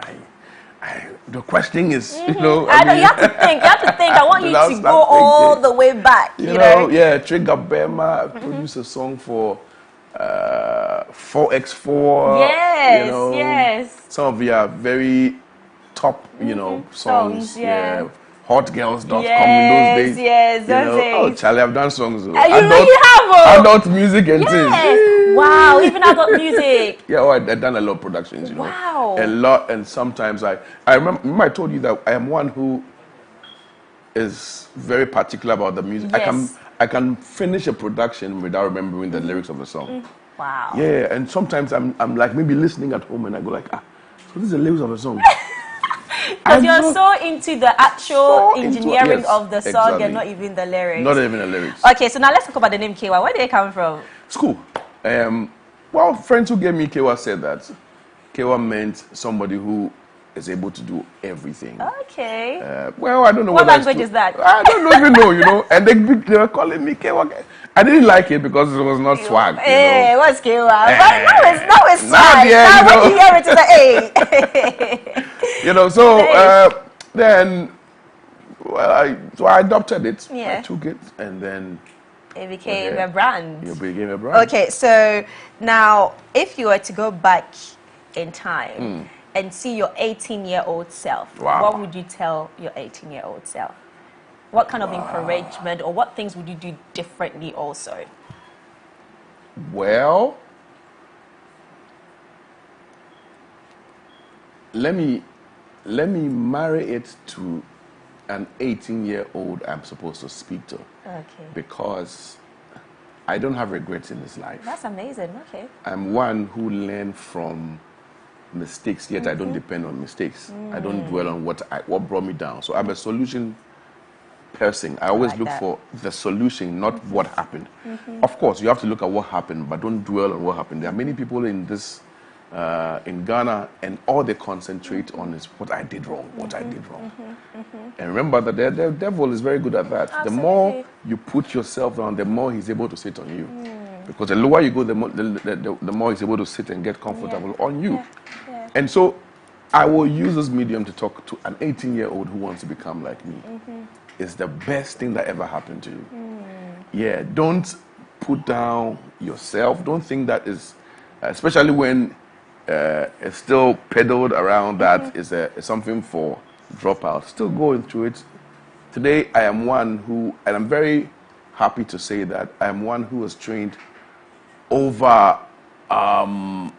the question is, I know you have to think. I want you to go all the way back. You know? Yeah, Trigger Bema. I produced a song for 4x4. Yes. Some of your very top, songs. Hotgirls.com in those days. Oh, Charlie, I've done songs. Adult music and things. Wow, even adult music. I've done a lot of productions, Wow. A lot, and sometimes I remember I told you that I am one who is very particular about the music. Yes. I can finish a production without remembering the lyrics of the song. Wow. Yeah, and sometimes I'm like maybe listening at home and I go like, so this is the lyrics of a song. Because you're so into the actual engineering of the song exactly. and not even the lyrics. Not even the lyrics. Okay, so now let's talk about the name KY. Where did it come from? School. Well, friends who gave me KY said that KY meant somebody who is able to do everything. Okay. Well, I don't know what language is that. I don't even know, and they were calling me KY. I didn't like it because it was not swag. Hey, what's KY? But now it's swag. Yeah, now when you hear it, it's a A. So then, well, I adopted it. Yeah. I took it, and then it became a brand. It became a brand. Okay, so now if you were to go back in time and see your 18-year-old self, what would you tell your 18-year-old self? What kind of encouragement or what things would you do differently also? Well, let me marry it to an 18-year-old I'm supposed to speak to. Okay. Because I don't have regrets in this life. That's amazing. Okay. I'm one who learned from mistakes, yet I don't depend on mistakes. I don't dwell on what brought me down. So I'm a solution person. I always look for the solution, not what happened. Of course, you have to look at what happened, but don't dwell on what happened. There are many people in this in Ghana, and all they concentrate on is what I did wrong, what I did wrong. And remember that the devil is very good at that. Absolutely. The more you put yourself down, the more he's able to sit on you. Because the lower you go, the more he's able to sit and get comfortable on you. And so I will use this medium to talk to an 18-year-old who wants to become like me. It's the best thing that ever happened to you. Yeah, don't put down yourself. Don't think that is, especially when it's still peddled around that is something for dropouts. Still going through it. Today, I am one who, and I'm very happy to say that I am one who was trained over. I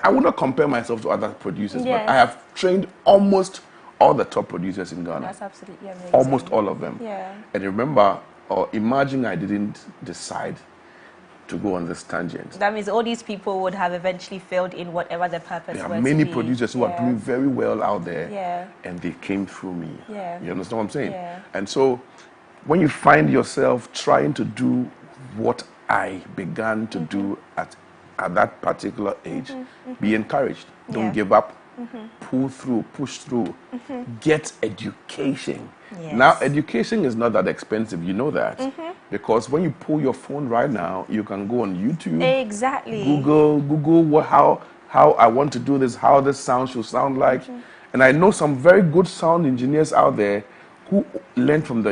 would not compare myself to other producers, but I have trained almost all the top producers in Ghana. That's absolutely amazing. Almost all of them. Yeah. And remember, or imagine I didn't decide to go on this tangent. That means all these people would have eventually failed in whatever their purpose was. There are many producers who are doing very well out there, and they came through me. Yeah. You understand what I'm saying? Yeah. And so, when you find yourself trying to do what I began to do at that particular age, be encouraged. Don't give up. Pull through, push through. Get education. Yes. Now, education is not that expensive. You know that. Because when you pull your phone right now, you can go on YouTube. Exactly. Google how I want to do this, how this sound should sound like. And I know some very good sound engineers out there who learn from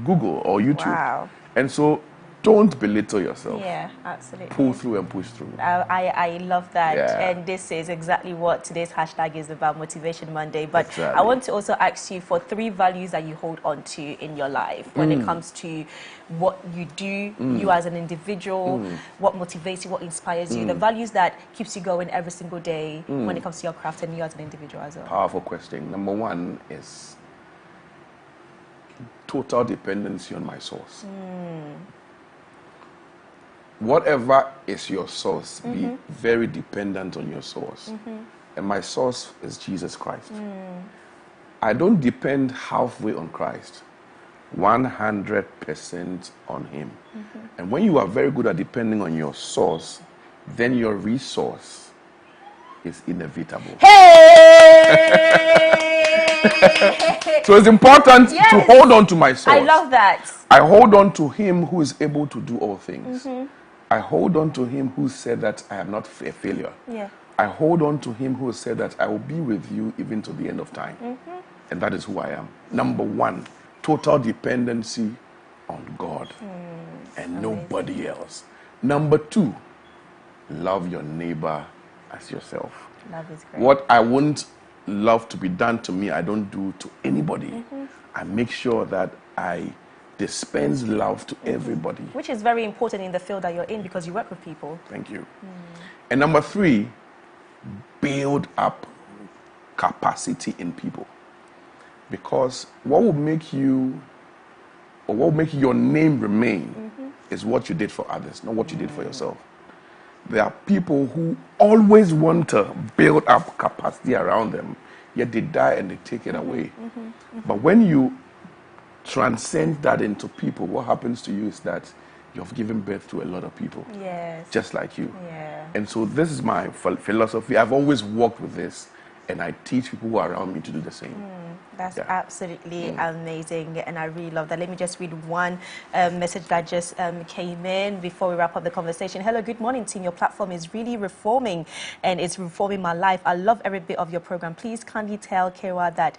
Google or YouTube. Wow. And so don't belittle yourself. Yeah, absolutely. Pull through and push through. I love that. Yeah. And this is exactly what today's hashtag is about, Motivation Monday. But Exactly. I want to also ask you for 3 values that you hold on to in your life when it comes to what you do, you as an individual, what motivates you, what inspires you, the values that keeps you going every single day when it comes to your craft and you as an individual as well. Powerful question. Number 1 is total dependency on my source. Whatever is your source, be very dependent on your source. And my source is Jesus Christ. I don't depend halfway on Christ, 100% on Him. And when you are very good at depending on your source, then your resource is inevitable. So it's important to hold on to my source. I love that. I hold on to Him who is able to do all things. I hold on to Him who said that I am not a failure. Yeah. I hold on to Him who said that I will be with you even to the end of time. And that is who I am. Number 1, total dependency on God and nobody else. Number 2, love your neighbor as yourself. Love is great. What I wouldn't love to be done to me, I don't do to anybody. I make sure that I dispense love to everybody. Which is very important in the field that you're in because you work with people. Thank you. And number 3, build up capacity in people. Because what will make you, or what will make your name remain is what you did for others, not what you did for yourself. There are people who always want to build up capacity around them, yet they die and they take it away. But when you transcend that into people, what happens to you is that you've given birth to a lot of people, just like you. And so this is my philosophy. I've always worked with this, and I teach people who are around me to do the same. That's absolutely amazing, and I really love that. Let me just read one message that just came in before we wrap up the conversation. Hello, good morning, team. Your platform is really reforming, and it's reforming my life. I love every bit of your program. Please kindly tell Kewa that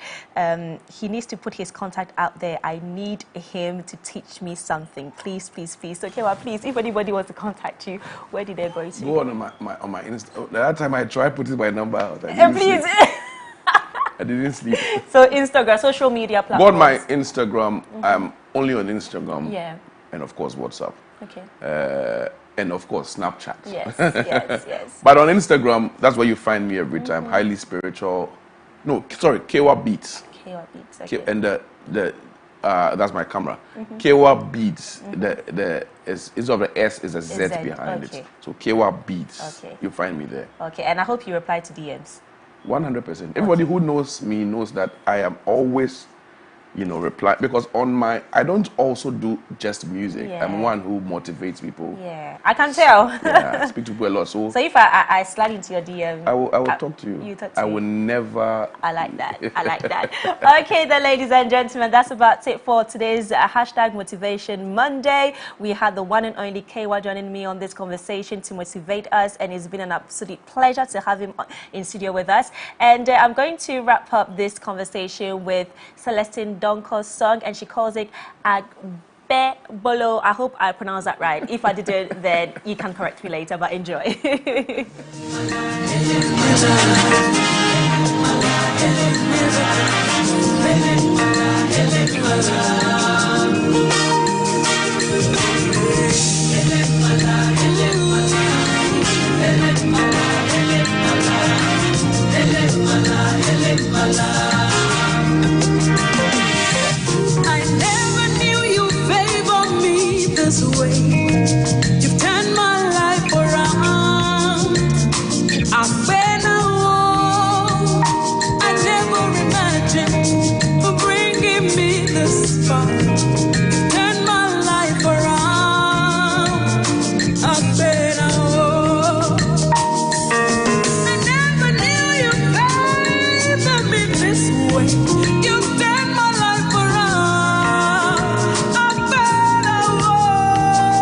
he needs to put his contact out there. I need him to teach me something. Please, please, please. So Kewa, please, if anybody wants to contact you, where did they go to? Go on my Insta. That time I tried putting my number out. Please. I didn't sleep. So Instagram, social media platforms. Go on my Instagram. I'm only on Instagram. And of course WhatsApp. And of course Snapchat. Yes. But on Instagram, that's where you find me every time. Highly spiritual. No, sorry, Kewa Beats. Kewa Beats. Okay. And that's my camera. Kewa Beats. Instead of the S is a Z behind it. So Kewa Beats. You find me there. Okay, and I hope you reply to DMs. 100%. Everybody who knows me knows that I am always, reply, because I don't also do just music. I'm one who motivates people. I can tell. I speak to people a lot. So if I slide into your DM, I will talk to you. You talk to I will never. I like that. I like that. Okay, then, ladies and gentlemen, that's about it for today's hashtag Motivation Monday. We had the one and only Kewa joining me on this conversation to motivate us, and it's been an absolute pleasure to have him in studio with us. And I'm going to wrap up this conversation with Celestine Donko's song, and she calls it Agbe Bolo. I hope I pronounced that right. If I didn't, then you can correct me later, but enjoy. I never knew you favor me this way. You've turned my life around. I've been alone. I never imagined for bringing me this far. You've turned my life around. I've been alone. I never knew you favor me this way. You've turned my life around. I've been alone.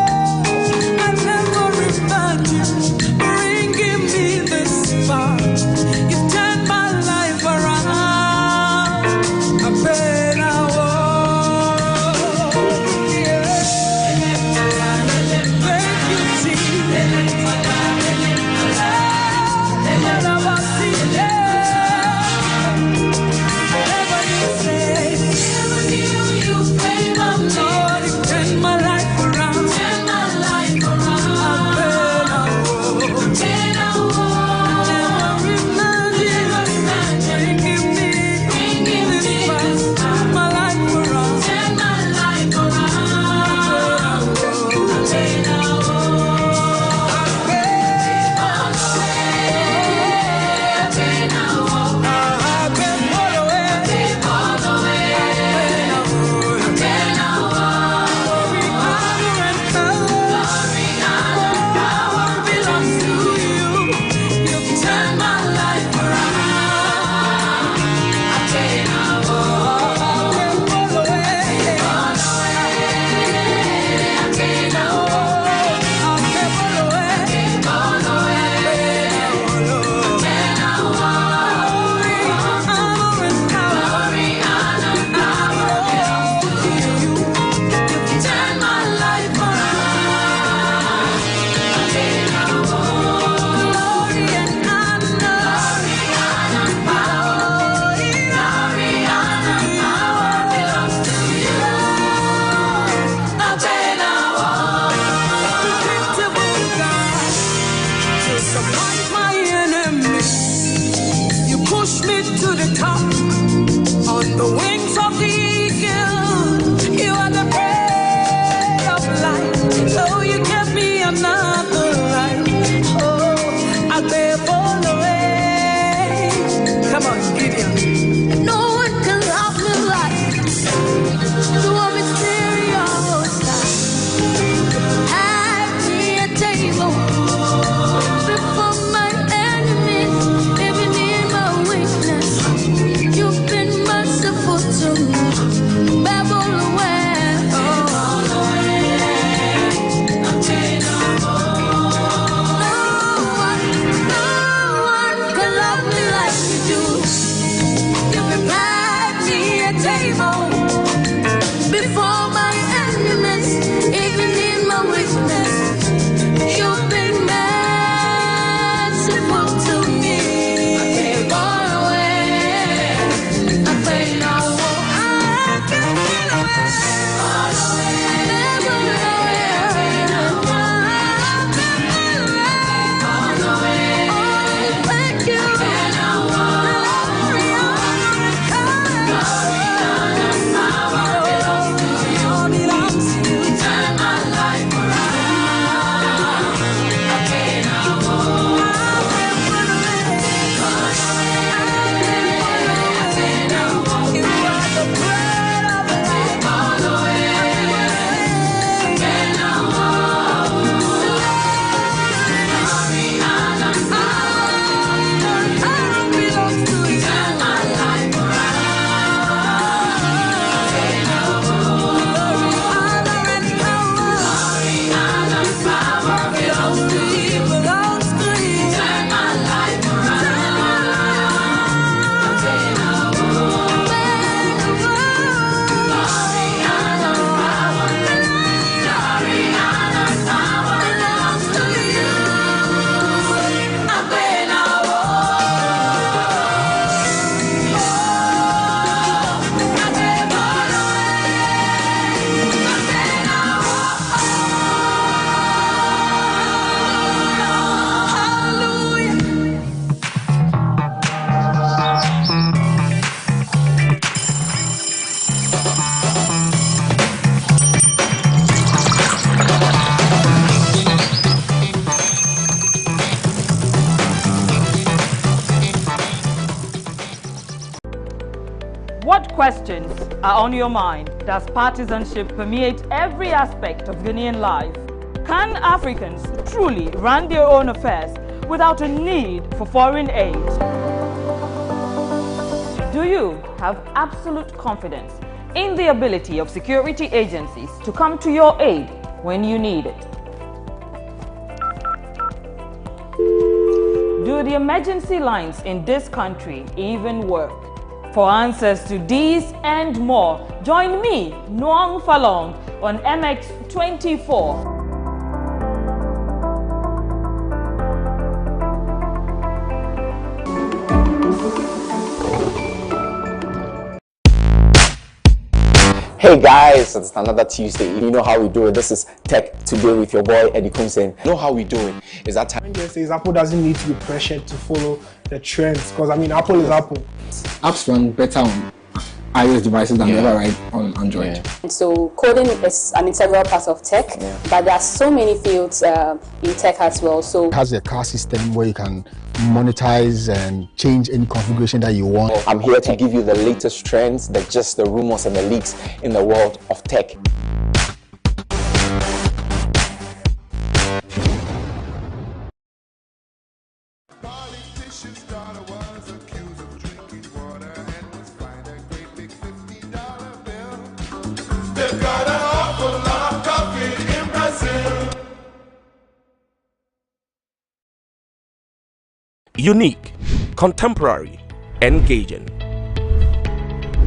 questions are on your mind, does partisanship permeate every aspect of Ghanaian life? Can Africans truly run their own affairs without a need for foreign aid? Do you have absolute confidence in the ability of security agencies to come to your aid when you need it? Do the emergency lines in this country even work? For answers to these and more, join me, Nuang Falong, on MX24. Hey guys, it's another Tuesday. You know how we do it. This is Tech Today with your boy Eddie Kumsen. You know how we do it. Is that time? Says Apple doesn't need to be pressured to follow the trends, because I mean Apple is Apple. Apps run better on iOS devices than ever right on Android. So coding is an integral part of tech, but there are so many fields in tech as well. So It has a car system where you can monetize and change any configuration that you want. I'm here to give you the latest trends, the rumors and the leaks in the world of tech. Unique, contemporary, engaging.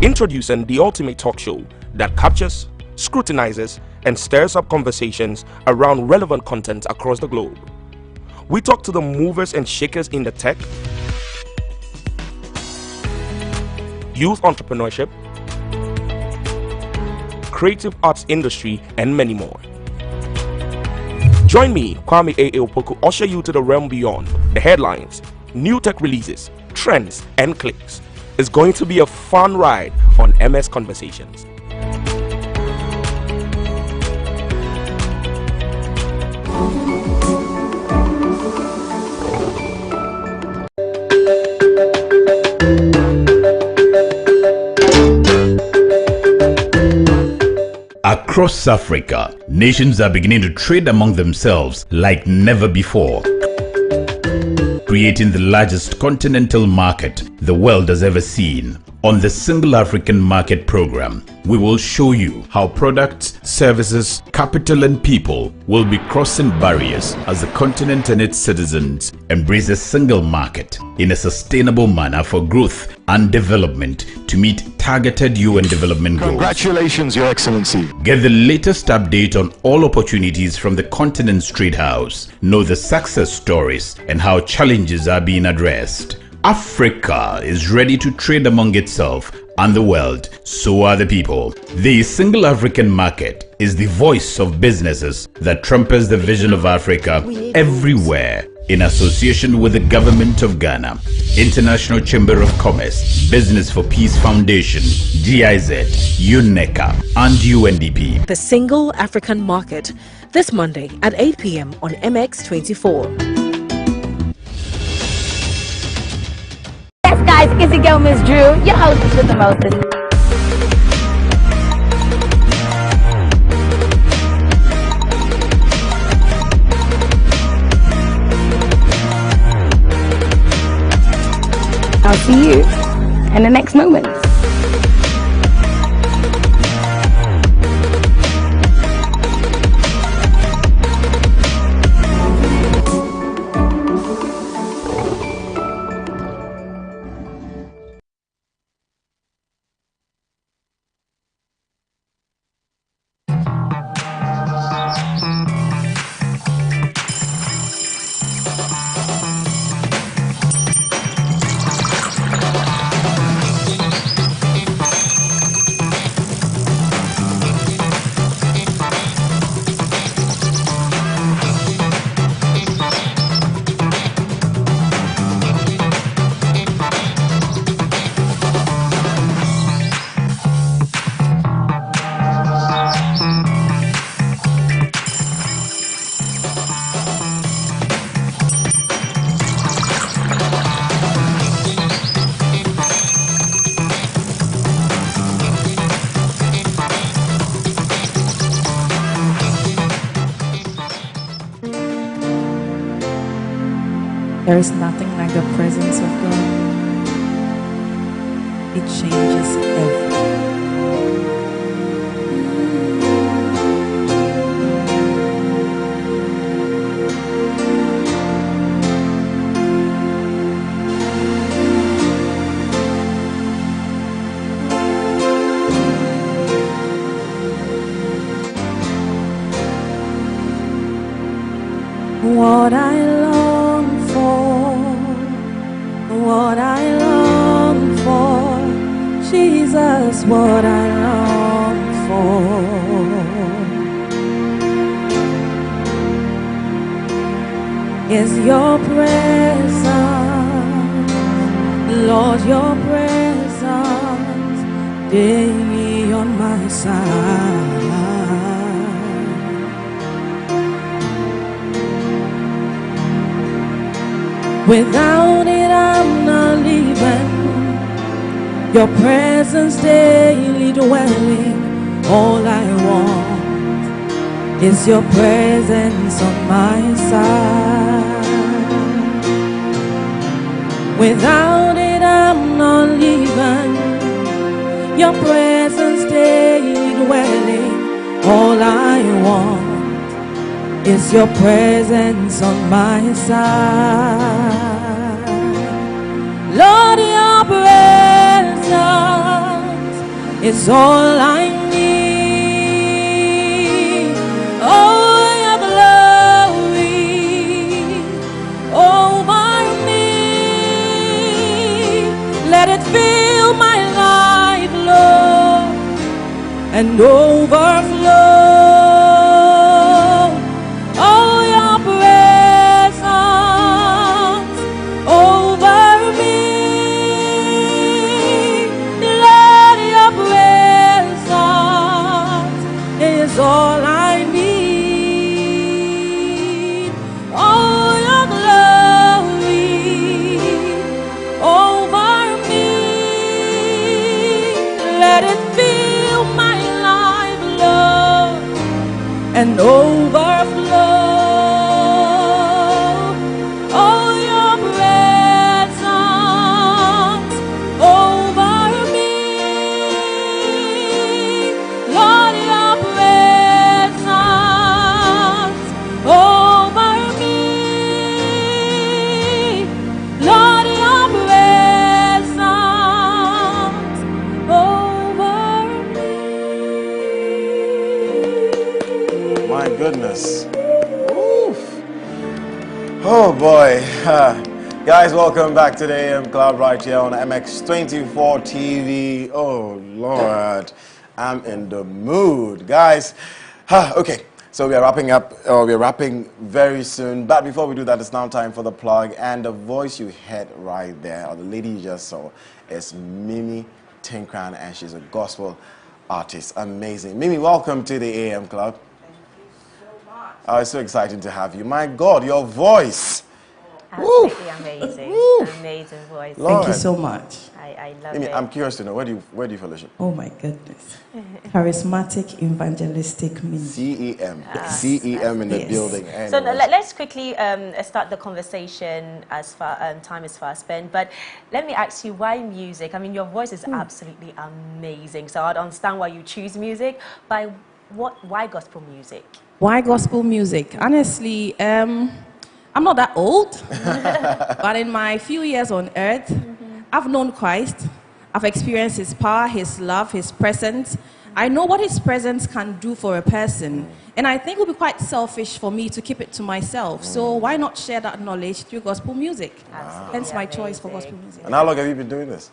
Introducing the ultimate talk show that captures, scrutinizes, and stirs up conversations around relevant content across the globe. We talk to the movers and shakers in the tech, youth entrepreneurship, creative arts industry, and many more. Join me, Kwame A. Opoku, usher you to the realm beyond the headlines, new tech releases, trends, and clicks. It's going to be a fun ride on MS Conversations. Across Africa, nations are beginning to trade among themselves like never before, creating the largest continental market the world has ever seen. On the Single African Market Program, we will show you how products, services, capital and people will be crossing barriers as the continent and its citizens embrace a single market in a sustainable manner for growth and development to meet targeted UN development goals. Congratulations, Your Excellency. Get the latest update on all opportunities from the continent's trade house. Know the success stories and how challenges are being addressed. Africa is ready to trade among itself and the world, so are the people. The Single African Market is the voice of businesses that trumpets the vision of Africa everywhere in association with the Government of Ghana, International Chamber of Commerce, Business for Peace Foundation, GIZ, UNECA, and UNDP. The Single African Market, this Monday at 8 p.m. on MX24. Yes, guys, it's your girl, Miss Drew, your hostess with the mostest. I'll see you in the next moment. There is nothing like the presence of God. It changes everything. What I long for, Jesus, what I long for is your presence, Lord, your presence daily on my side. Without it, I'm not living. Your presence daily dwelling. All I want is your presence on my side. Without it, I'm not living. Your presence daily dwelling. All I want is your presence on my side. Lord, your presence is all I need. Oh, your glory over me. Let it fill my life, Lord, and overflow. All I need. Oh, your glory over me. Let it fill my life, Lord, and overflow. Oh, your presence over me. Lord, your over me, Lord, your presence over me. My goodness. Oof. Oh boy. Guys, welcome back to the AM Club right here on MX24 TV. Oh Lord, I'm in the mood. Guys, okay. So we are wrapping up, we're wrapping very soon. But before we do that, it's now time for the plug. And the voice you heard right there, or the lady you just saw, is Mimi Tinkran, and she's a gospel artist. Amazing. Mimi, welcome to the AM Club. Thank you so much. Oh, it's so exciting to have you. My God, your voice. Absolutely amazing. Amazing voice. Lord. Thank you so much. I love Mimi, it. I'm curious to know, where do you fellowship? Oh my goodness. Charismatic Evangelistic Ministry. CEM. CEM in the building. Anyways. So let's quickly start the conversation as far time is fast spent. But let me ask you, why music? I mean, your voice is absolutely amazing. So I understand why you choose music. But why gospel music? Why gospel music? Honestly, I'm not that old, but in my few years on earth, I've known Christ. I've experienced his power, his love, his presence. I know what his presence can do for a person. And I think it would be quite selfish for me to keep it to myself. So why not share that knowledge through gospel music? Wow. Hence my choice for gospel music. And how long have you been doing this?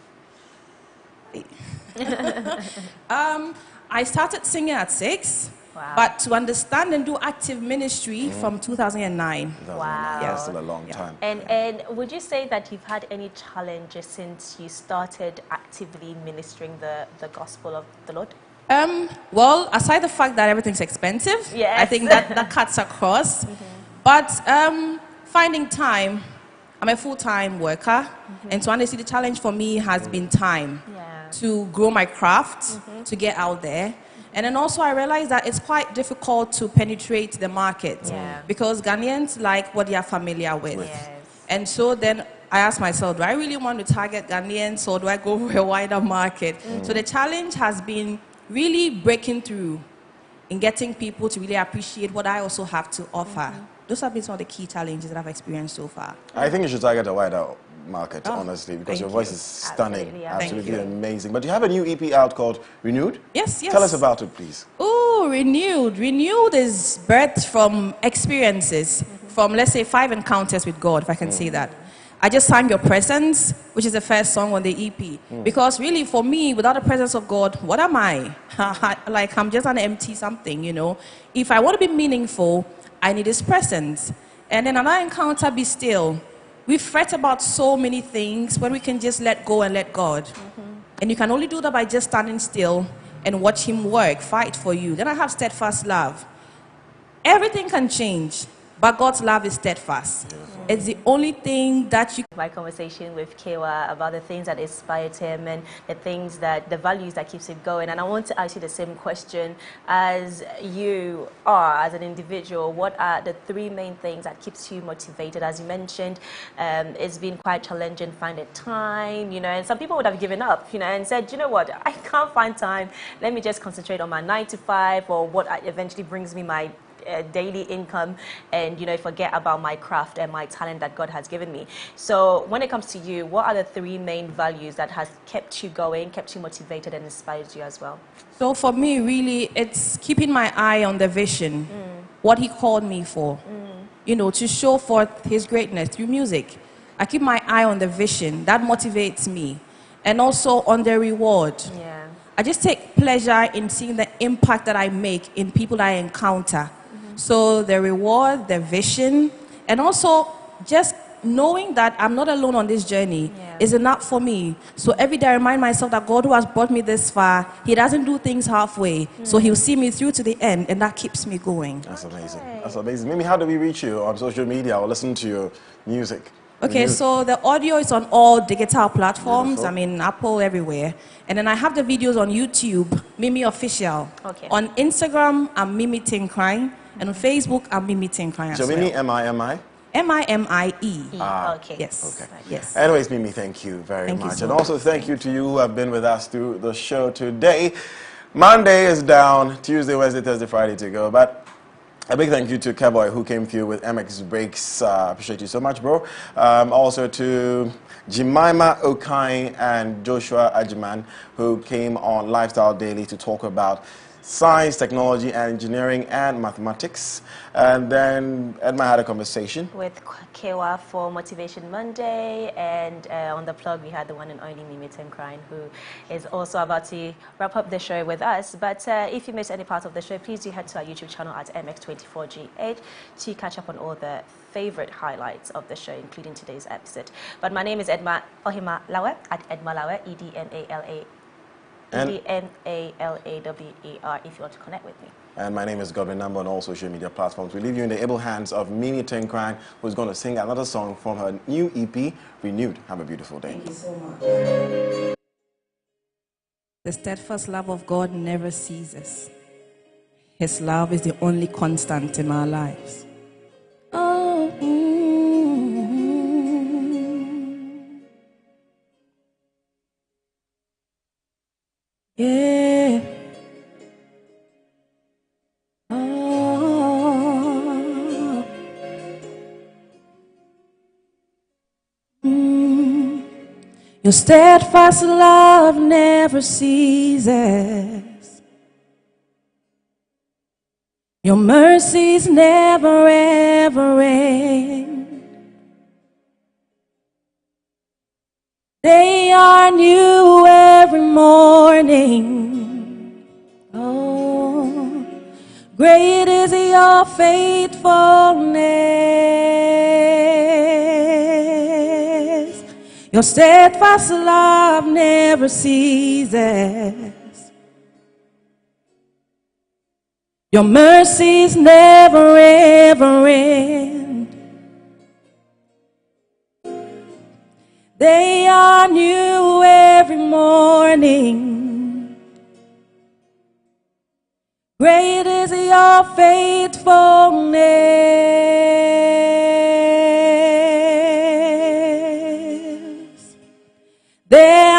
I started singing at 6. Wow. But to understand and do active ministry from 2009. Wow. That's still a long time. And would you say that you've had any challenges since you started actively ministering the gospel of the Lord? Well, aside the fact that everything's expensive, yes. I think that cuts across. But finding time, I'm a full-time worker, and so honestly, the challenge for me has been time to grow my craft, to get out there. And then also I realized that it's quite difficult to penetrate the market because Ghanaians like what they are familiar with. And so then I asked myself, do I really want to target Ghanaians or do I go for a wider market? So the challenge has been really breaking through in getting people to really appreciate what I also have to offer. Those have been some of the key challenges that I've experienced so far. I think you should target a wider market, honestly, because your voice is stunning, absolutely amazing. But you have a new EP out called Renewed? Yes, yes. Tell us about it, please. Oh, Renewed. Renewed is birthed from experiences, from, let's say, 5 encounters with God, if I can say that. I just sang Your Presence, which is the first song on the EP. Because really, for me, without the presence of God, what am I? Like, I'm just an empty something, you know. If I want to be meaningful, I need His presence. And then another encounter, Be Still. We fret about so many things when we can just let go and let God. And you can only do that by just standing still and watch Him work, fight for you. Then I have Steadfast Love. Everything can change, but God's love is steadfast. It's the only thing that you... My conversation with Kewa about the things that inspired him and the values that keeps him going. And I want to ask you the same question as you are as an individual. What are the 3 main things that keeps you motivated? As you mentioned, it's been quite challenging finding time, you know, and some people would have given up, you know, and said, you know what, I can't find time. Let me just concentrate on my 9 to 5 or what eventually brings me my daily income and, you know, forget about my craft and my talent that God has given me. So when it comes to you, what are the 3 main values that has kept you going, kept you motivated and inspired you as well? So for me, really, it's keeping my eye on the vision, what He called me for, you know, to show forth His greatness through music. I keep my eye on the vision. That motivates me. And also on the reward. Yeah. I just take pleasure in seeing the impact that I make in people that I encounter. So the reward, the vision, and also just knowing that I'm not alone on this journey is enough for me. So every day I remind myself that God who has brought me this far, He doesn't do things halfway. So He'll see me through to the end, and that keeps me going. That's amazing. That's amazing. Mimi, how do we reach you on social media or listen to your music? Okay, so the audio is on all digital platforms. I mean, Apple, everywhere. And then I have the videos on YouTube, Mimi Official. Okay. On Instagram, I'm Mimi Tinkrine. And on Facebook, I'm Mimi Tinkrine as So well. Mimi, M-I-M-I? M-I-M-I-E. Okay. Yes. Okay. Yes. Anyways, Mimi, thank you very Thank you much. so And also thank you to you who have been with us through the show today. Monday is down, Tuesday, Wednesday, Thursday, Friday to go. But a big thank you to Keboy who came through with MX Breaks. Appreciate you so much, bro. Also to Jemima Okai and Joshua Ajiman who came on Lifestyle Daily to talk about science, technology, engineering, and mathematics. And then Edma had a conversation with Kewa for Motivation Monday, and on the plug we had the one and only Mimi Tinkrine, who is also about to wrap up the show with us. But if you missed any part of the show, please do head to our YouTube channel at MX24GH to catch up on all the favorite highlights of the show, including today's episode. But my name is Edma Ohima Lawe at Edma Lawe, EDMALAWER, if you want to connect with me. And my name is Godwin, Namboh on all social media platforms. We leave you in the able hands of Mimi Tinkrine, who's going to sing another song from her new EP, Renewed. Have a beautiful day. Thank you so much. The steadfast love of God never ceases. His love is the only constant in our lives. Oh, yeah. Oh. Your steadfast love never ceases. Your mercies never ever end. They are new every morning. Oh, great is your faithfulness. Your steadfast love never ceases. Your mercies never ever end. They are new every morning. Great is your faithfulness. There